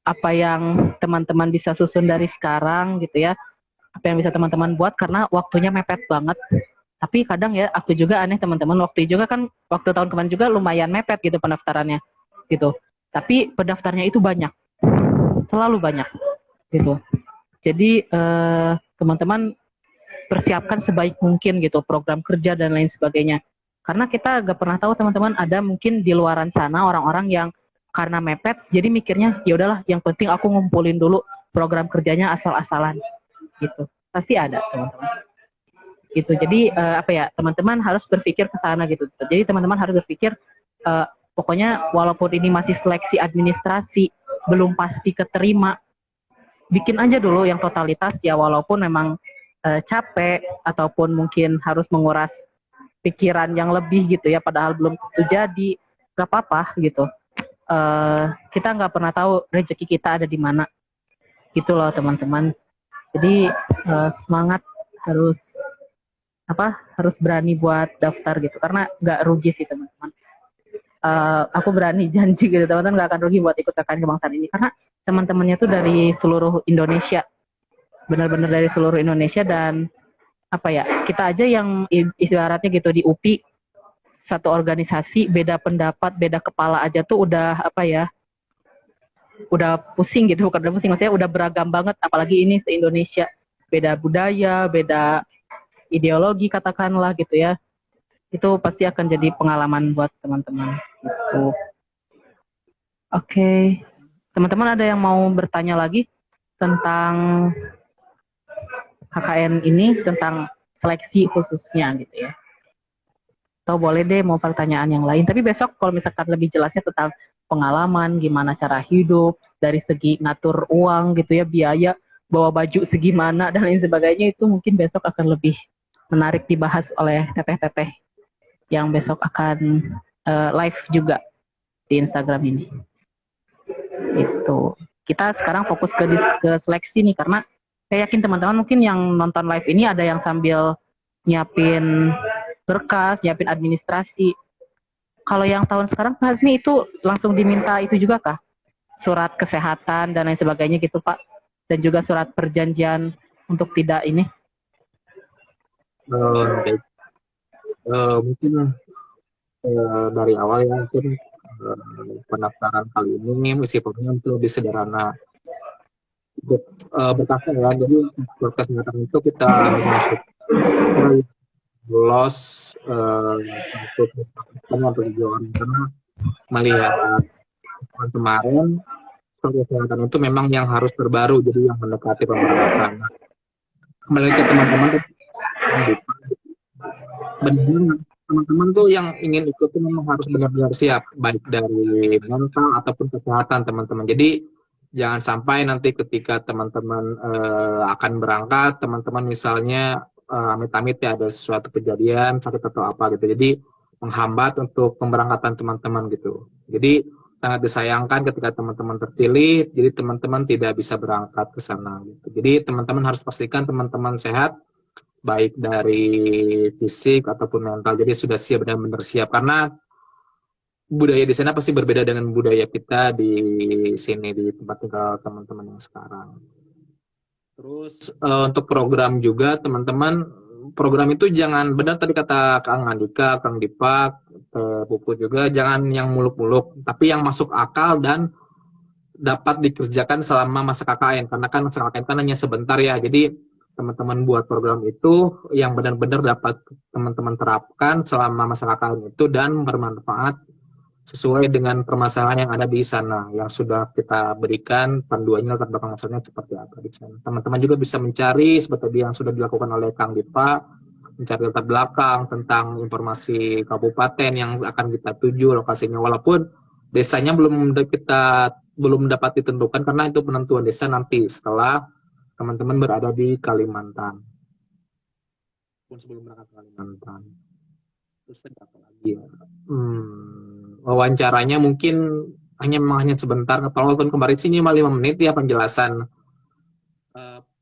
apa yang teman-teman bisa susun dari sekarang gitu ya. Apa yang bisa teman-teman buat karena waktunya mepet banget. Tapi kadang ya aku juga aneh teman-teman, waktu tahun kemarin juga lumayan mepet gitu pendaftarannya gitu. Tapi pendaftarnya itu banyak. Selalu banyak gitu. Jadi teman-teman persiapkan sebaik mungkin gitu program kerja dan lain sebagainya. Karena kita gak pernah tahu teman-teman, ada mungkin di luaran sana orang-orang yang karena mepet jadi mikirnya ya udahlah yang penting aku ngumpulin dulu program kerjanya asal-asalan gitu. Pasti ada teman-teman. Gitu. Jadi teman-teman harus berpikir ke sana gitu. Jadi teman-teman harus berpikir pokoknya walaupun ini masih seleksi administrasi, belum pasti keterima, bikin aja dulu yang totalitas ya walaupun memang capek ataupun mungkin harus menguras pikiran yang lebih gitu ya padahal belum tentu jadi, gak apa-apa gitu. Kita nggak pernah tahu rezeki kita ada di mana gitu loh teman-teman. Jadi semangat, harus berani buat daftar gitu karena nggak rugi sih teman-teman. Aku berani janji gitu teman-teman nggak akan rugi buat ikut KKN kebangsaan ini karena teman-temannya tuh dari seluruh Indonesia, benar-benar dari seluruh Indonesia. Dan kita aja yang ibaratnya gitu di UPI satu organisasi beda pendapat, beda kepala aja tuh udah udah pusing gitu, bukan udah pusing maksudnya udah beragam banget, apalagi ini se-Indonesia, beda budaya, beda ideologi katakanlah gitu ya. Itu pasti akan jadi pengalaman buat teman-teman gitu. Oke. Teman-teman ada yang mau bertanya lagi tentang KKN ini, tentang seleksi khususnya gitu ya? Atau boleh deh mau pertanyaan yang lain. Tapi besok kalau misalkan lebih jelasnya tentang pengalaman, gimana cara hidup, dari segi ngatur uang gitu ya, biaya, bawa baju segimana, dan lain sebagainya, itu mungkin besok akan lebih menarik dibahas oleh teteh-teteh yang besok akan live juga di Instagram ini. Itu. Kita sekarang fokus ke seleksi nih, karena saya yakin teman-teman mungkin yang nonton live ini ada yang sambil nyiapin berkas, nyiapin administrasi. Kalau yang tahun sekarang Pak Hasmi itu langsung diminta itu juga kah? Surat kesehatan dan lain sebagainya gitu Pak? Dan juga surat perjanjian untuk tidak ini? Mungkin dari awal ya mungkin pendaftaran kali ini meskipun itu lebih sederhana berkasnya ya. Jadi berkas kesehatan itu kita masuk lolos untuk orang karena melihat kemarin kesehatan itu memang yang harus terbaru, jadi yang mendekati pemberangkatan. Kembali ke teman-teman, benar-benar teman-teman tuh yang ingin ikut itu memang harus benar-benar siap, baik dari mental ataupun kesehatan teman-teman. Jadi jangan sampai nanti ketika teman-teman akan berangkat, teman-teman misalnya amit-amit ya ada sesuatu kejadian sakit atau apa gitu, jadi menghambat untuk pemberangkatan teman-teman gitu. Jadi sangat disayangkan ketika teman-teman terpilih, jadi teman-teman tidak bisa berangkat ke sana gitu. Jadi teman-teman harus pastikan teman-teman sehat, baik dari fisik ataupun mental. Jadi sudah siap, benar-benar siap, karena budaya di sana pasti berbeda dengan budaya kita di sini, di tempat tinggal teman-teman yang sekarang. Terus untuk program juga teman-teman program itu jangan, benar tadi kata Kang Andika, Kang Dipak, Puput juga, jangan yang muluk-muluk, tapi yang masuk akal dan dapat dikerjakan selama masa KKN, karena kan masa KKN kan hanya sebentar ya. Jadi teman-teman buat program itu yang benar-benar dapat teman-teman terapkan selama masa KKN itu dan bermanfaat sesuai dengan permasalahan yang ada di sana, yang sudah kita berikan panduannya, latar belakang asalnya seperti apa di sana. Teman-teman juga bisa mencari seperti yang sudah dilakukan oleh Kang Dipa, mencari latar belakang tentang informasi kabupaten yang akan kita tuju lokasinya, walaupun desanya belum dapat ditentukan karena itu penentuan desa nanti setelah teman-teman berada di Kalimantan. Sebelum berangkat ke Kalimantan. Terus ada apa lagi ya? Wawancaranya mungkin hanya sebentar. Walaupun kemarin sih cuma 5 menit ya penjelasan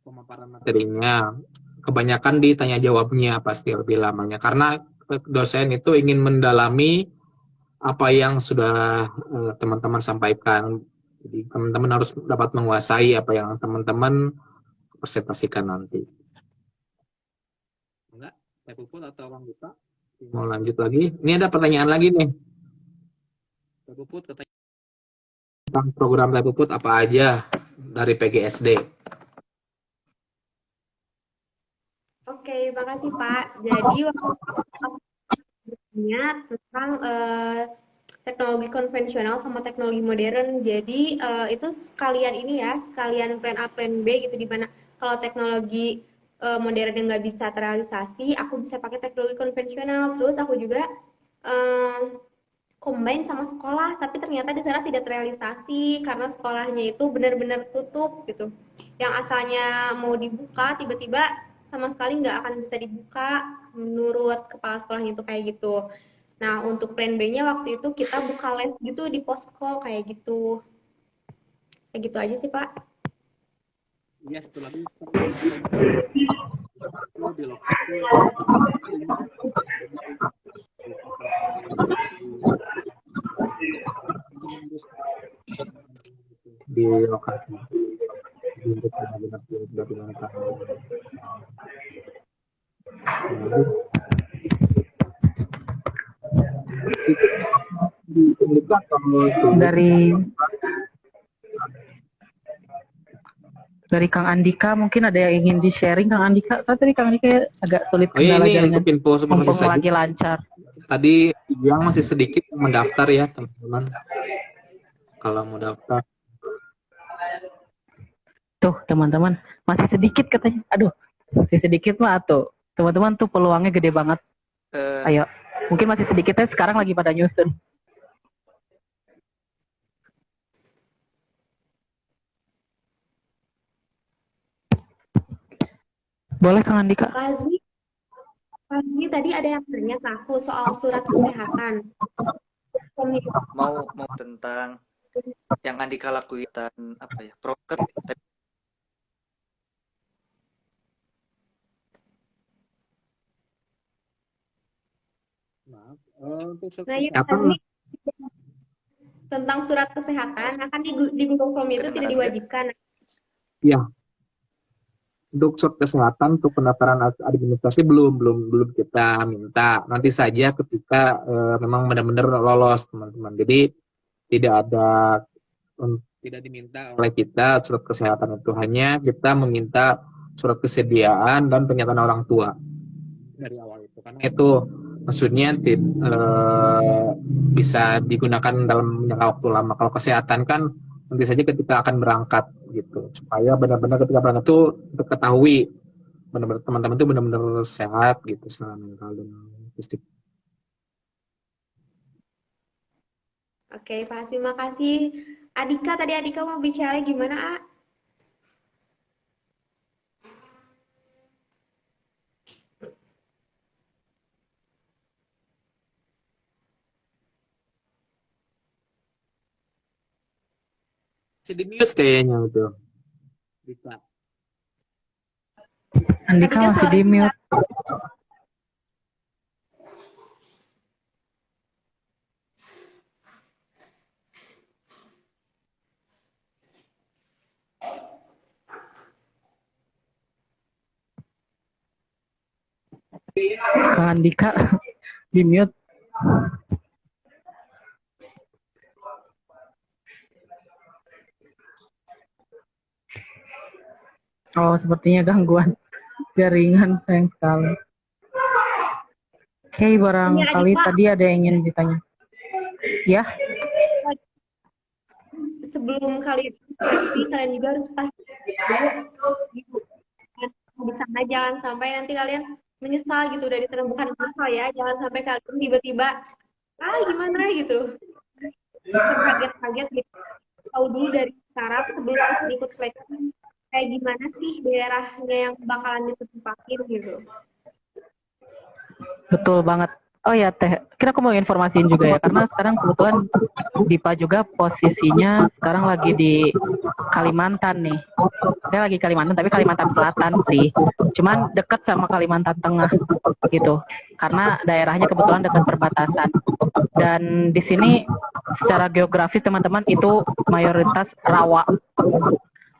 pemaparan materinya. Kebanyakan ditanya jawabnya pasti lebih lamanya karena dosen itu ingin mendalami apa yang sudah teman-teman sampaikan. Jadi teman-teman harus dapat menguasai apa yang teman-teman presentasikan nanti. Enggak? Saya Puput atau Bang Buka? Mau lanjut lagi? Ini ada pertanyaan lagi nih. Saya Puput katanya tentang program Saya Puput apa aja dari PGSD. Oke, makasih Pak. Jadi waktu tentang teknologi konvensional sama teknologi modern. Jadi itu sekalian ini ya, sekalian plan A plan B gitu, dimana kalau teknologi modern yang nggak bisa terrealisasi, aku bisa pakai teknologi konvensional. Terus aku juga combine sama sekolah, tapi ternyata di sana tidak terrealisasi karena sekolahnya itu benar-benar tutup gitu. Yang asalnya mau dibuka, tiba-tiba sama sekali nggak akan bisa dibuka menurut kepala sekolahnya itu kayak gitu. Nah, untuk plan B-nya waktu itu kita buka les gitu di posko kayak gitu. Kayak gitu aja sih, Pak. Ya, setelah itu di lokasi di lokasi untuk benar-benar sudah gunakan. Dari Kang Andika mungkin ada yang ingin di-sharing. Kang Andika, kan tadi Kang Andika agak sulit kendala ini jaringan. untuk info Mumpung supervisi lagi lancar. Tadi yang masih sedikit yang mendaftar ya teman-teman. Kalau mau daftar. Tuh teman-teman, masih sedikit katanya. Aduh, masih sedikit mah tuh. Teman-teman tuh peluangnya gede banget. Ayo, mungkin masih sedikitnya sekarang lagi pada nyusun. Boleh Kang Andika. Pak Azmi tadi ada yang tanya ke aku soal surat kesehatan. Mau tentang yang Andika lakuin dan apa ya, proker. Nah, ya, Azmi, tentang surat kesehatan, akan di Google Form itu tidak diwajibkan. Ya, untuk surat kesehatan untuk pendaftaran administrasi belum kita minta. Nanti saja ketika memang benar-benar lolos teman-teman. Jadi tidak diminta oleh kita surat kesehatan itu, hanya kita meminta surat kesediaan dan pernyataan orang tua dari awal itu. Karena itu maksudnya bisa digunakan dalam jangka waktu lama. Kalau kesehatan kan nanti saja ketika akan berangkat gitu, supaya benar-benar ketika berangkat itu ketahui benar-benar teman-teman itu benar-benar sehat gitu secara mental dan fisik. Oke, Pak Azmi, makasih. Adika, tadi Adika mau bicara gimana, A? Masih di mute kayaknya itu. Bisa. Andika masih di mute. Kang Andika di mute. Oh, sepertinya gangguan jaringan, sayang sekali. Oke, barangkali Iya, Pak. tadi ada yang ingin ditanya. Ya, Sebelum kalian seleksi, kalian juga harus pasti dulu di sana, jangan sampai nanti kalian menyesal gitu, dari bukan menyesal ya, jangan sampai kalian tiba-tiba gimana gitu, terkaget-kaget gitu. Tahu dulu dari sekarang sebelum ikut seleksi kayak gimana sih daerahnya yang bakalan ditempatin gitu. betul banget. Oh ya Teh, kira aku mau informasiin juga ya, karena sekarang kebetulan Dipa juga posisinya sekarang lagi di Kalimantan nih. Saya lagi Kalimantan, tapi Kalimantan Selatan sih. Cuman deket sama Kalimantan Tengah gitu. Karena daerahnya kebetulan dekat perbatasan. Dan di sini secara geografis teman-teman itu mayoritas rawa.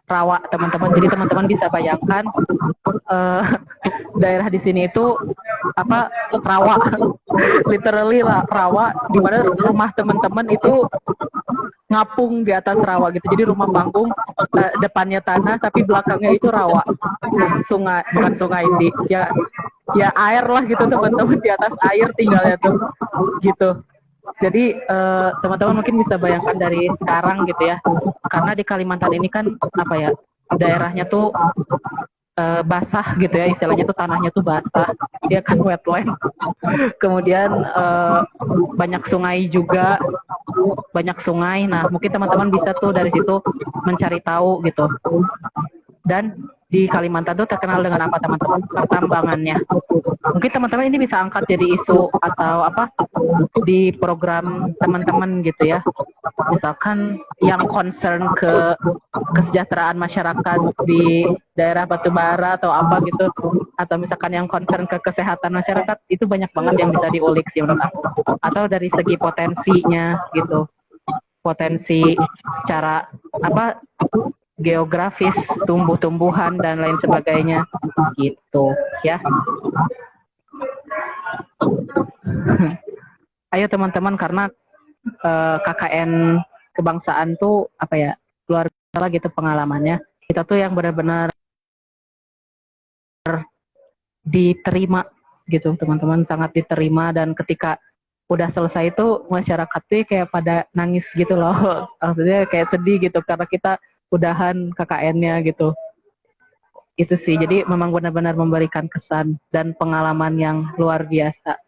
Rawa teman-teman. Jadi teman-teman bisa bayangkan daerah di sini itu apa, rawa, literally rawa, di mana rumah teman-teman itu ngapung di atas rawa gitu. Jadi rumah panggung, depannya tanah tapi belakangnya itu rawa, sungai, bukan sungai sih, ya air lah gitu teman-teman, di atas air tinggalnya tuh gitu. Jadi teman-teman mungkin bisa bayangkan dari sekarang gitu ya, karena di Kalimantan ini kan apa ya, daerahnya tuh basah gitu ya, istilahnya tuh tanahnya tuh basah, dia kan wetland. Kemudian banyak sungai juga, banyak sungai. Nah mungkin teman-teman bisa tuh dari situ mencari tahu gitu. Dan di Kalimantan tuh terkenal dengan apa teman-teman? Pertambangannya. Mungkin teman-teman ini bisa angkat jadi isu atau apa di program teman-teman gitu ya. Misalkan yang concern ke kesejahteraan masyarakat di daerah Batubara atau apa gitu, atau misalkan yang concern ke kesehatan masyarakat, itu banyak banget yang bisa diulik sih menurut aku. Atau dari segi potensinya gitu, potensi secara apa, geografis, tumbuh-tumbuhan dan lain sebagainya gitu ya. Ayo teman-teman, karena KKN kebangsaan tuh apa ya, luar biasa gitu pengalamannya. Kita tuh yang benar-benar diterima gitu teman-teman, sangat diterima. Dan ketika udah selesai itu masyarakat tuh kayak pada nangis gitu loh, maksudnya kayak sedih gitu karena kita udahan KKN-nya gitu. Itu sih, jadi memang benar-benar memberikan kesan dan pengalaman yang luar biasa.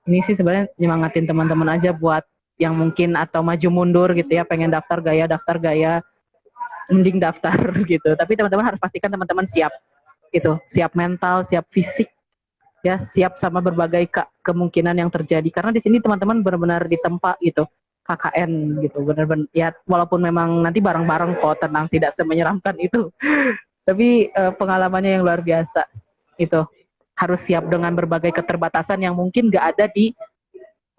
Ini sih sebenarnya nyemangatin teman-teman aja buat yang mungkin atau maju mundur gitu ya, pengen daftar gaya, mending daftar gitu. Tapi teman-teman harus pastikan teman-teman siap gitu, siap mental, siap fisik ya, siap sama berbagai kemungkinan yang terjadi. Karena di sini teman-teman benar-benar ditempa gitu, KKN gitu, benar-benar ya, walaupun memang nanti bareng-bareng kok, tenang, tidak semenyeramkan itu. Tapi pengalamannya yang luar biasa itu. Harus siap dengan berbagai keterbatasan yang mungkin nggak ada di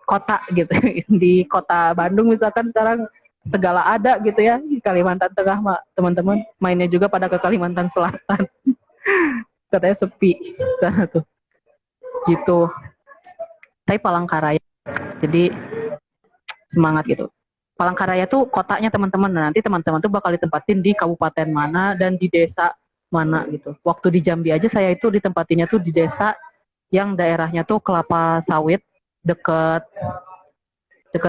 kota gitu. Di kota Bandung misalkan sekarang segala ada gitu ya. Di Kalimantan Tengah teman-teman mainnya juga pada ke Kalimantan Selatan. Katanya sepi sana tuh gitu. Tapi Palangkaraya, jadi semangat gitu. Palangkaraya tuh kotanya teman-teman. Nah, nanti teman-teman tuh bakal ditempatin di kabupaten mana dan di desa mana gitu. Waktu di Jambi aja saya itu ditempatinya tuh di desa yang daerahnya tuh kelapa sawit, deket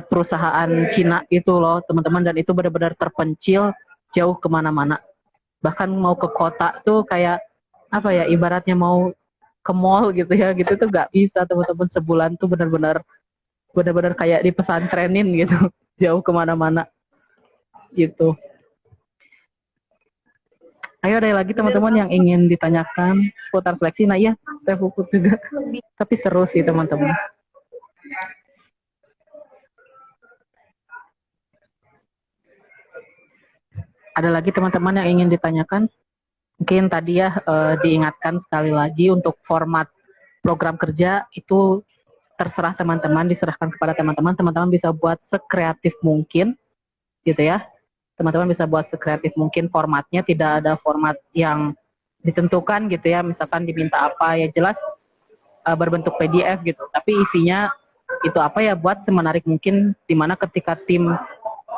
perusahaan Cina itu loh teman-teman, dan itu benar-benar terpencil jauh kemana-mana. Bahkan mau ke kota tuh kayak apa ya, ibaratnya mau ke mall gitu ya, gitu tuh nggak bisa teman-teman. Sebulan tuh benar-benar kayak di pesantrenin gitu, jauh kemana-mana gitu. Ayo ada lagi teman-teman yang ingin ditanyakan seputar seleksi. Nah iya, saya Puput juga. Tapi seru sih teman-teman. Ada lagi teman-teman yang ingin ditanyakan? Mungkin tadi ya diingatkan sekali lagi untuk format program kerja itu terserah teman-teman, diserahkan kepada teman-teman. Teman-teman bisa buat sekreatif mungkin gitu ya. Teman-teman bisa buat sekreatif mungkin formatnya, tidak ada format yang ditentukan gitu ya. Misalkan diminta apa, ya jelas berbentuk PDF gitu, tapi isinya itu apa ya, buat semenarik mungkin, dimana ketika tim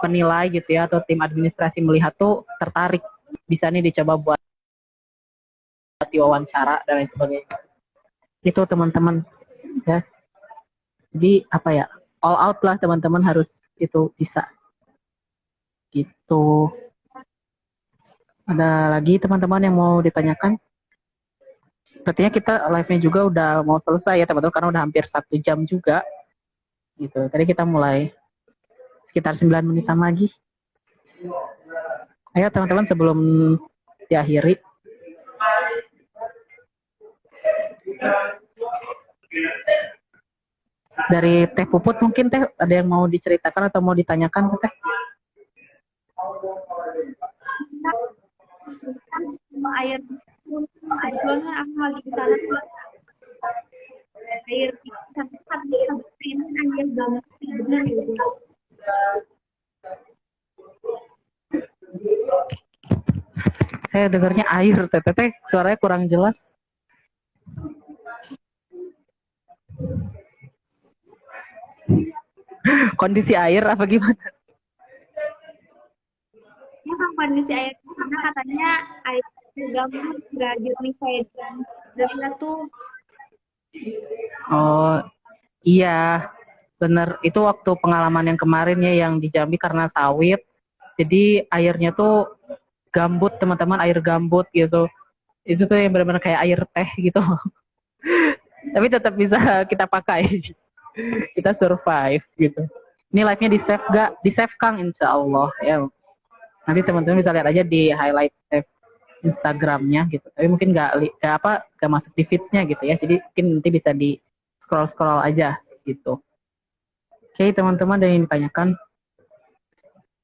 penilai gitu ya atau tim administrasi melihat tuh tertarik, bisa nih dicoba buat diwawancara dan lain sebagainya. Itu teman-teman ya. Jadi apa ya, all out lah teman-teman, harus itu bisa gitu. Ada lagi teman-teman yang mau ditanyakan? Sepertinya kita live-nya juga udah mau selesai ya teman-teman, karena udah hampir 1 jam juga gitu. Tadi kita mulai sekitar 9 menitan lagi. Ayo teman-teman sebelum diakhiri. Dari Teh Puput mungkin Teh ada yang mau diceritakan atau mau ditanyakan ke Teh? Air kebetulan aku lagi di sana air sampai ini air banget bener gitu. Saya dengarnya air, Teh suaranya kurang jelas. Kondisi air apa gimana? Ya kan kondisi air karena katanya air gambut nggak jernih kayak dan tuh. Oh iya, bener. Itu waktu pengalaman yang kemarin ya, yang di Jambi karena sawit. Jadi airnya tuh gambut teman-teman, air gambut gitu. Itu tuh yang benar-benar kayak air teh gitu. Tapi tetap bisa kita pakai. Kita survive gitu. Ini live-nya di save gak? Di save Kang insya Allah ya. Nanti teman-teman bisa lihat aja di highlight save Instagramnya gitu. Tapi mungkin nggak masuk di feeds-nya gitu ya. Jadi mungkin nanti bisa di scroll aja gitu. Oke teman-teman, ada yang ditanyakan?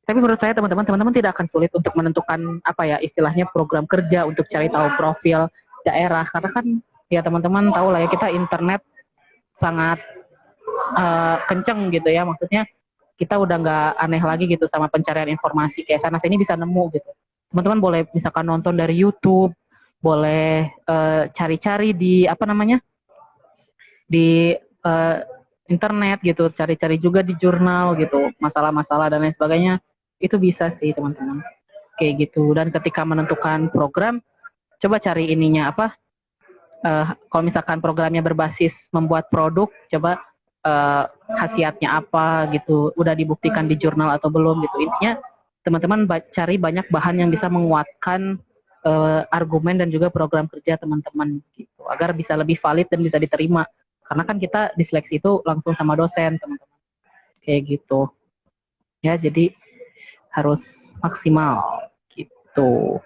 Tapi menurut saya teman-teman tidak akan sulit untuk menentukan apa ya istilahnya program kerja untuk cari tahu profil daerah, karena kan ya teman-teman tahu lah ya, kita internet sangat kenceng gitu ya, maksudnya kita udah nggak aneh lagi gitu sama pencarian informasi, kayak sana sini bisa nemu gitu. Teman-teman boleh misalkan nonton dari YouTube, boleh cari-cari di apa namanya di internet gitu, cari-cari juga di jurnal gitu, masalah-masalah dan lain sebagainya, itu bisa sih teman-teman kayak gitu. Dan ketika menentukan program, coba cari ininya apa, kalau misalkan programnya berbasis membuat produk, coba khasiatnya apa gitu, udah dibuktikan di jurnal atau belum gitu. Intinya teman-teman cari banyak bahan yang bisa menguatkan argumen dan juga program kerja teman-teman gitu, agar bisa lebih valid dan bisa diterima, karena kan kita diseleksi itu langsung sama dosen teman-teman kayak gitu ya. Jadi harus maksimal gitu.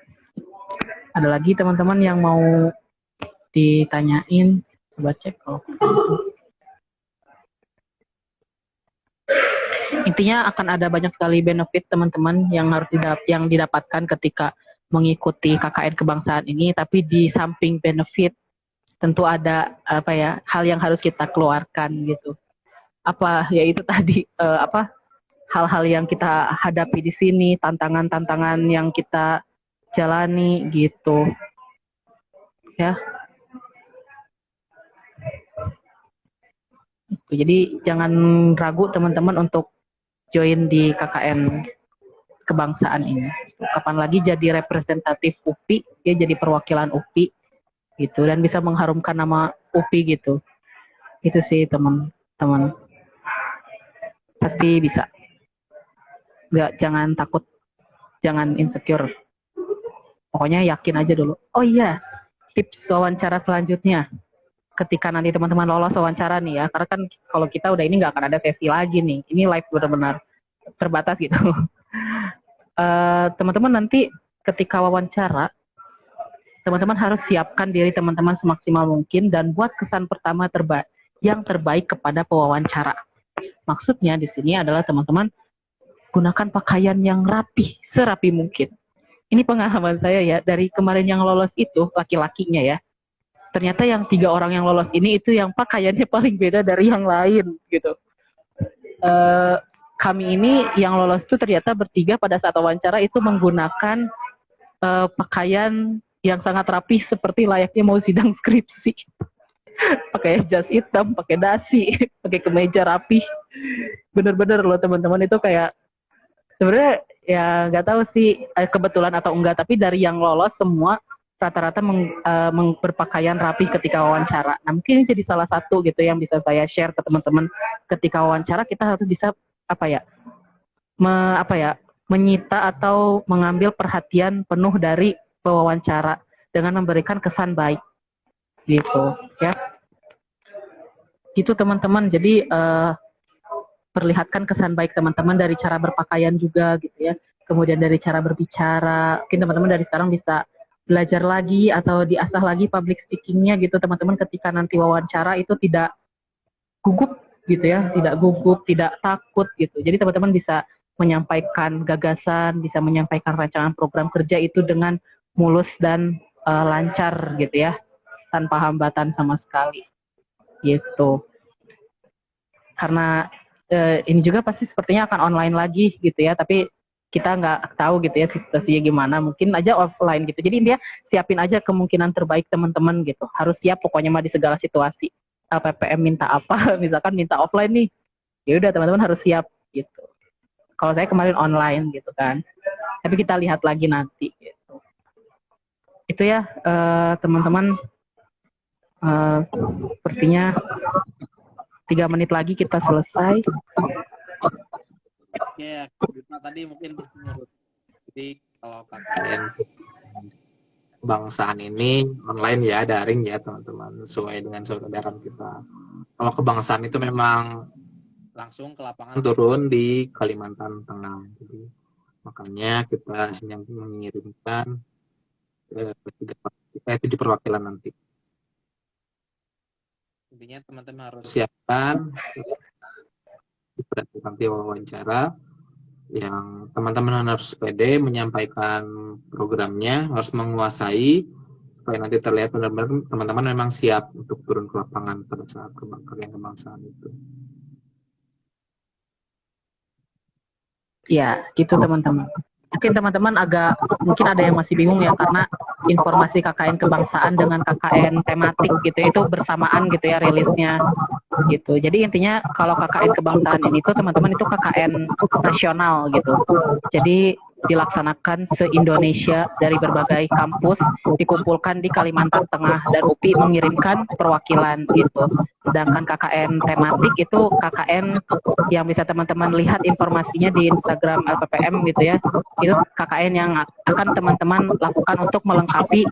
Ada lagi teman-teman yang mau ditanyain? Coba cek kalau intinya akan ada banyak sekali benefit teman-teman yang harus didapatkan ketika mengikuti KKN kebangsaan ini. Tapi di samping benefit tentu ada apa ya, hal yang harus kita keluarkan gitu. Apa yaitu tadi apa hal-hal yang kita hadapi di sini, tantangan-tantangan yang kita jalani gitu ya. Jadi jangan ragu teman-teman untuk join di KKN kebangsaan ini. Kapan lagi jadi representatif UPI, ya jadi perwakilan UPI gitu, dan bisa mengharumkan nama UPI gitu. Itu sih teman-teman. Pasti bisa. Nggak, jangan takut, jangan insecure. Pokoknya yakin aja dulu. Oh iya, tips wawancara selanjutnya. Ketika nanti teman-teman lolos wawancara nih ya, karena kan kalau kita udah ini nggak akan ada sesi lagi nih, ini live benar-benar terbatas gitu. Teman-teman nanti ketika wawancara, teman-teman harus siapkan diri teman-teman semaksimal mungkin dan buat kesan pertama yang terbaik kepada pewawancara. Maksudnya di sini adalah teman-teman gunakan pakaian yang rapi, serapi mungkin. Ini pengalaman saya ya, dari kemarin yang lolos itu laki-lakinya ya. Ternyata yang 3 orang yang lolos ini itu yang pakaiannya paling beda dari yang lain gitu. Kami ini yang lolos itu ternyata bertiga pada saat wawancara itu menggunakan pakaian yang sangat rapi seperti layaknya mau sidang skripsi. pakai jas hitam, pakai dasi, pakai kemeja rapi. Bener-bener loh teman-teman, itu kayak sebenarnya ya nggak tahu sih kebetulan atau enggak, tapi dari yang lolos semua rata-rata berpakaian rapi ketika wawancara. Nah mungkin ini jadi salah satu gitu yang bisa saya share ke teman-teman. Ketika wawancara kita harus bisa apa ya, menyita atau mengambil perhatian penuh dari pewawancara dengan memberikan kesan baik gitu ya. Gitu teman-teman. Jadi perlihatkan kesan baik teman-teman dari cara berpakaian juga gitu ya. Kemudian dari cara berbicara. Mungkin teman-teman dari sekarang bisa belajar lagi atau diasah lagi public speakingnya gitu teman-teman, ketika nanti wawancara itu tidak gugup gitu ya, tidak gugup, tidak takut gitu. Jadi teman-teman bisa menyampaikan gagasan, bisa menyampaikan rancangan program kerja itu dengan mulus dan lancar gitu ya, tanpa hambatan sama sekali gitu. Karena ini juga pasti sepertinya akan online lagi gitu ya, tapi kita nggak tahu gitu ya situasinya gimana, mungkin aja offline gitu. Jadi dia siapin aja kemungkinan terbaik teman-teman gitu, harus siap pokoknya mah di segala situasi. LPPM minta apa, misalkan minta offline nih, ya udah teman-teman harus siap gitu. Kalau saya kemarin online gitu kan, tapi kita lihat lagi nanti gitu. Itu ya teman-teman, sepertinya 3 menit lagi kita selesai. Ya, tadi mungkin menurut, jadi kalau KKN kebangsaan ini online ya, daring ya teman-teman, sesuai dengan saudara kita. Kalau kebangsaan itu memang langsung ke lapangan, turun di Kalimantan Tengah. Jadi makanya kita hanya mengirimkan 7 perwakilan nanti. Intinya teman-teman harus siapkan nanti wawancara, yang teman-teman harus pede menyampaikan programnya, harus menguasai supaya nanti terlihat benar-benar teman-teman memang siap untuk turun ke lapangan pada saat kebangsaan itu. Ya, gitu teman-teman. Mungkin teman-teman mungkin ada yang masih bingung ya, karena informasi KKN kebangsaan dengan KKN tematik gitu itu bersamaan gitu ya rilisnya gitu. Jadi intinya kalau KKN kebangsaan ini tuh teman-teman itu KKN nasional gitu. Jadi dilaksanakan se-Indonesia dari berbagai kampus, dikumpulkan di Kalimantan Tengah, dan UPI mengirimkan perwakilan gitu. Sedangkan KKN tematik itu KKN yang bisa teman-teman lihat informasinya di Instagram LPPM gitu ya. Itu KKN yang akan teman-teman lakukan untuk melengkapi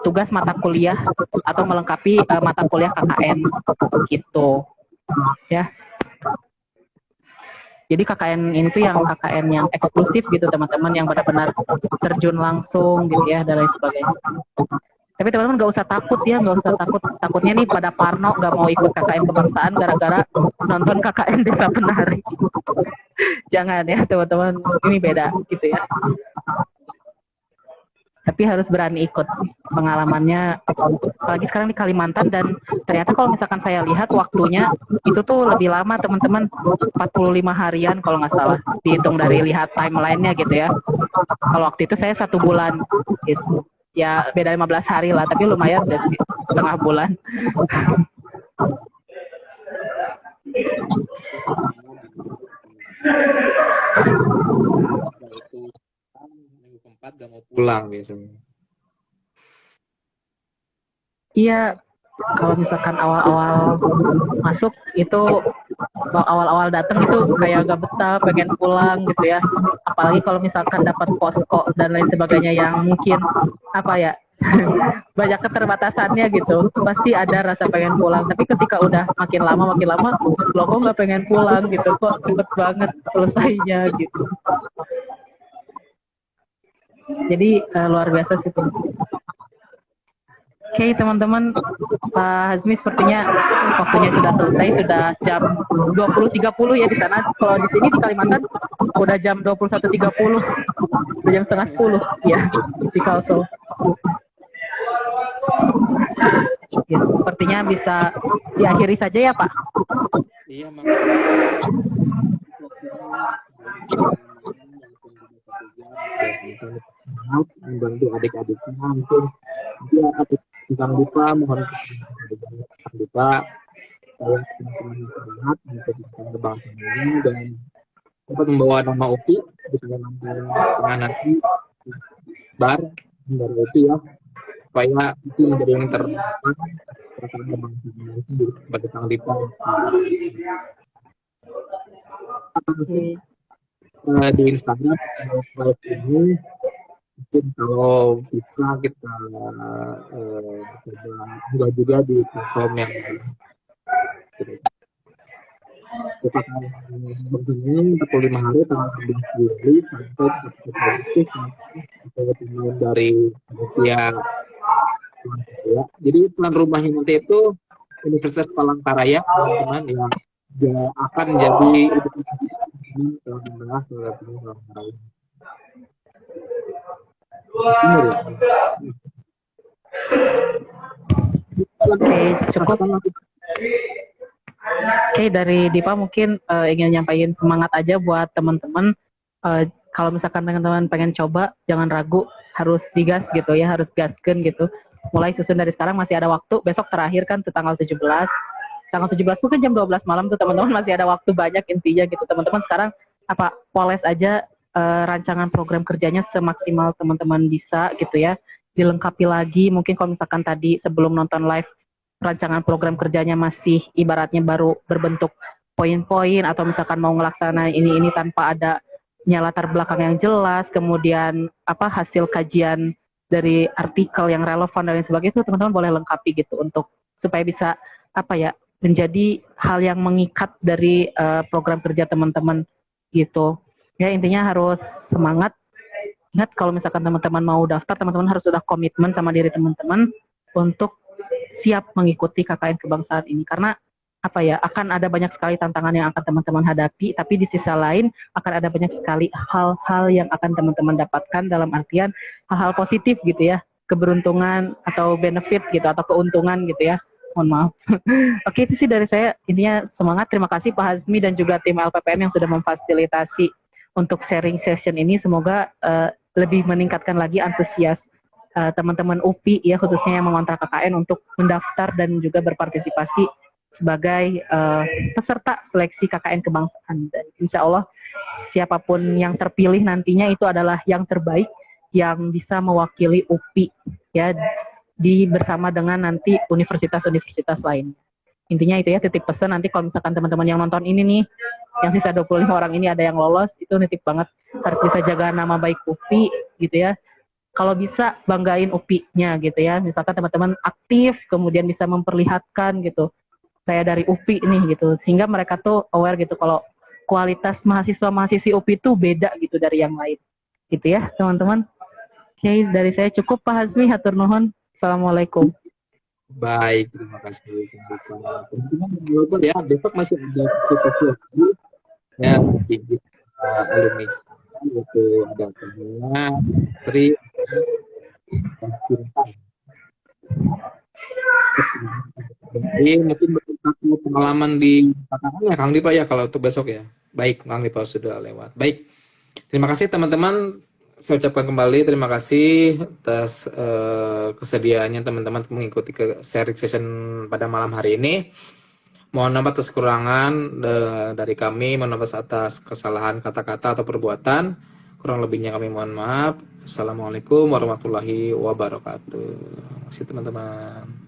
tugas mata kuliah atau melengkapi mata kuliah KKN gitu ya. Jadi KKN ini tuh yang KKN yang eksklusif gitu teman-teman, yang benar-benar terjun langsung gitu ya, dan lain sebagainya. Tapi teman-teman nggak usah takut ya, nggak usah takut. Takutnya nih pada parno nggak mau ikut KKN kebangsaan gara-gara nonton KKN Desa Penari. Jangan ya teman-teman, ini beda gitu ya. Tapi harus berani ikut, pengalamannya apalagi sekarang di Kalimantan, dan ternyata kalau misalkan saya lihat waktunya itu tuh lebih lama teman-teman, 45 harian kalau nggak salah, dihitung dari lihat timelinenya gitu ya. Kalau waktu itu saya 1 bulan gitu ya, beda 15 hari lah, tapi lumayan deh, setengah bulan. Minggu keempat gak mau pulang biasanya. Iya, kalau misalkan awal-awal masuk itu, awal-awal datang itu kayak gak betah, pengen pulang gitu ya. Apalagi kalau misalkan dapat posko dan lain sebagainya yang mungkin apa ya, banyak keterbatasannya gitu, pasti ada rasa pengen pulang. Tapi ketika udah makin lama loh kok nggak pengen pulang gitu, kok cepet banget selesainya gitu. Jadi luar biasa sih. Oke teman-teman, Pak Hazmi sepertinya waktunya sudah selesai, sudah jam 20.30 ya di sana. Kalau di sini di Kalimantan udah jam 21.30, udah jam setengah 10 ya di Kalsel. Ya, sepertinya bisa diakhiri saja ya Pak. Iya, membantu adik-adiknya, mungkin dia jangan lupa mohon lupa saya teman-teman yang semangat untuk melakukan kebangsaan ini dan dapat membawa nama UPI di Kalimantan Tengah nanti bar dari UPI ya, supaya itu menjadi yang terdepan perasaan kebangsaan itu sebagai Kang Dipa di Instagram live ini. Mungkin kalau bisa kita coba juga di platform yang lain. Kita akan bertemu 45 hari tanggal 11 Juli sampai 1 Agustus sampai ketemu dari Rusia. Ya. Jadi tuan rumahnya nanti itu Universitas Palangkaraya, teman-teman, yang akan menjadi Palangkaraya. Oke, cukup. Oke, dari Dipa mungkin ingin nyampaikan semangat aja buat teman-teman. Kalau misalkan teman-teman pengen coba, jangan ragu, harus digas gitu ya, harus gaskan gitu. Mulai susun dari sekarang, masih ada waktu. Besok terakhir kan tuh tanggal 17. Tanggal 17 mungkin jam 12 malam tuh teman-teman, masih ada waktu banyak intinya gitu. Teman-teman sekarang poles aja rancangan program kerjanya semaksimal teman-teman bisa gitu ya. Dilengkapi lagi, mungkin kalau misalkan tadi sebelum nonton live rancangan program kerjanya masih ibaratnya baru berbentuk poin-poin, atau misalkan mau ngelaksanain ini tanpa ada latar belakang yang jelas, kemudian hasil kajian dari artikel yang relevan dan lain sebagainya, itu teman-teman boleh lengkapi gitu untuk supaya bisa menjadi hal yang mengikat dari program kerja teman-teman gitu. Ya, intinya harus semangat. Ingat, kalau misalkan teman-teman mau daftar, teman-teman harus sudah komitmen sama diri teman-teman untuk siap mengikuti KKN kebangsaan ini. Karena akan ada banyak sekali tantangan yang akan teman-teman hadapi, tapi di sisi lain akan ada banyak sekali hal-hal yang akan teman-teman dapatkan, dalam artian hal-hal positif gitu ya, keberuntungan atau benefit gitu, atau keuntungan gitu ya. Mohon maaf. Oke, itu sih dari saya. Intinya semangat. Terima kasih Pak Hazmi dan juga tim LPPM yang sudah memfasilitasi untuk sharing session ini. Semoga lebih meningkatkan lagi antusias teman-teman UPI ya, khususnya yang mengontrak KKN untuk mendaftar dan juga berpartisipasi sebagai peserta seleksi KKN kebangsaan. Dan insya Allah siapapun yang terpilih nantinya itu adalah yang terbaik yang bisa mewakili UPI ya, bersama dengan nanti universitas-universitas lain. Intinya itu ya, titip pesan nanti kalau misalkan teman-teman yang nonton ini nih, yang sisa 25 orang ini ada yang lolos, itu nitip banget harus bisa jaga nama baik UPI gitu ya. Kalau bisa banggain UPI-nya gitu ya. Misalkan teman-teman aktif, kemudian bisa memperlihatkan gitu, saya dari UPI nih gitu, sehingga mereka tuh aware gitu kalau kualitas mahasiswa-mahasiswi UPI itu beda gitu dari yang lain. Gitu ya, teman-teman. Oke, dari saya cukup Pak Hazmi, hatur nuhun. Assalamualaikum. Baik, terima kasih. Walaupun ya, besok masih ada sesuatu ya di alumni itu ada Kamila, Tri, jadi mungkin satu pengalaman di KKN ya Kang Dipa ya kalau untuk besok ya. Baik, Kang Dipa sudah lewat. Baik, terima kasih teman-teman. Saya ucapkan kembali terima kasih atas kesediaannya teman-teman mengikuti sharing session pada malam hari ini. Mohon maaf atas kekurangan dari kami, mohon maaf atas kesalahan kata-kata atau perbuatan. Kurang lebihnya kami mohon maaf. Assalamualaikum warahmatullahi wabarakatuh. Terima kasih teman-teman.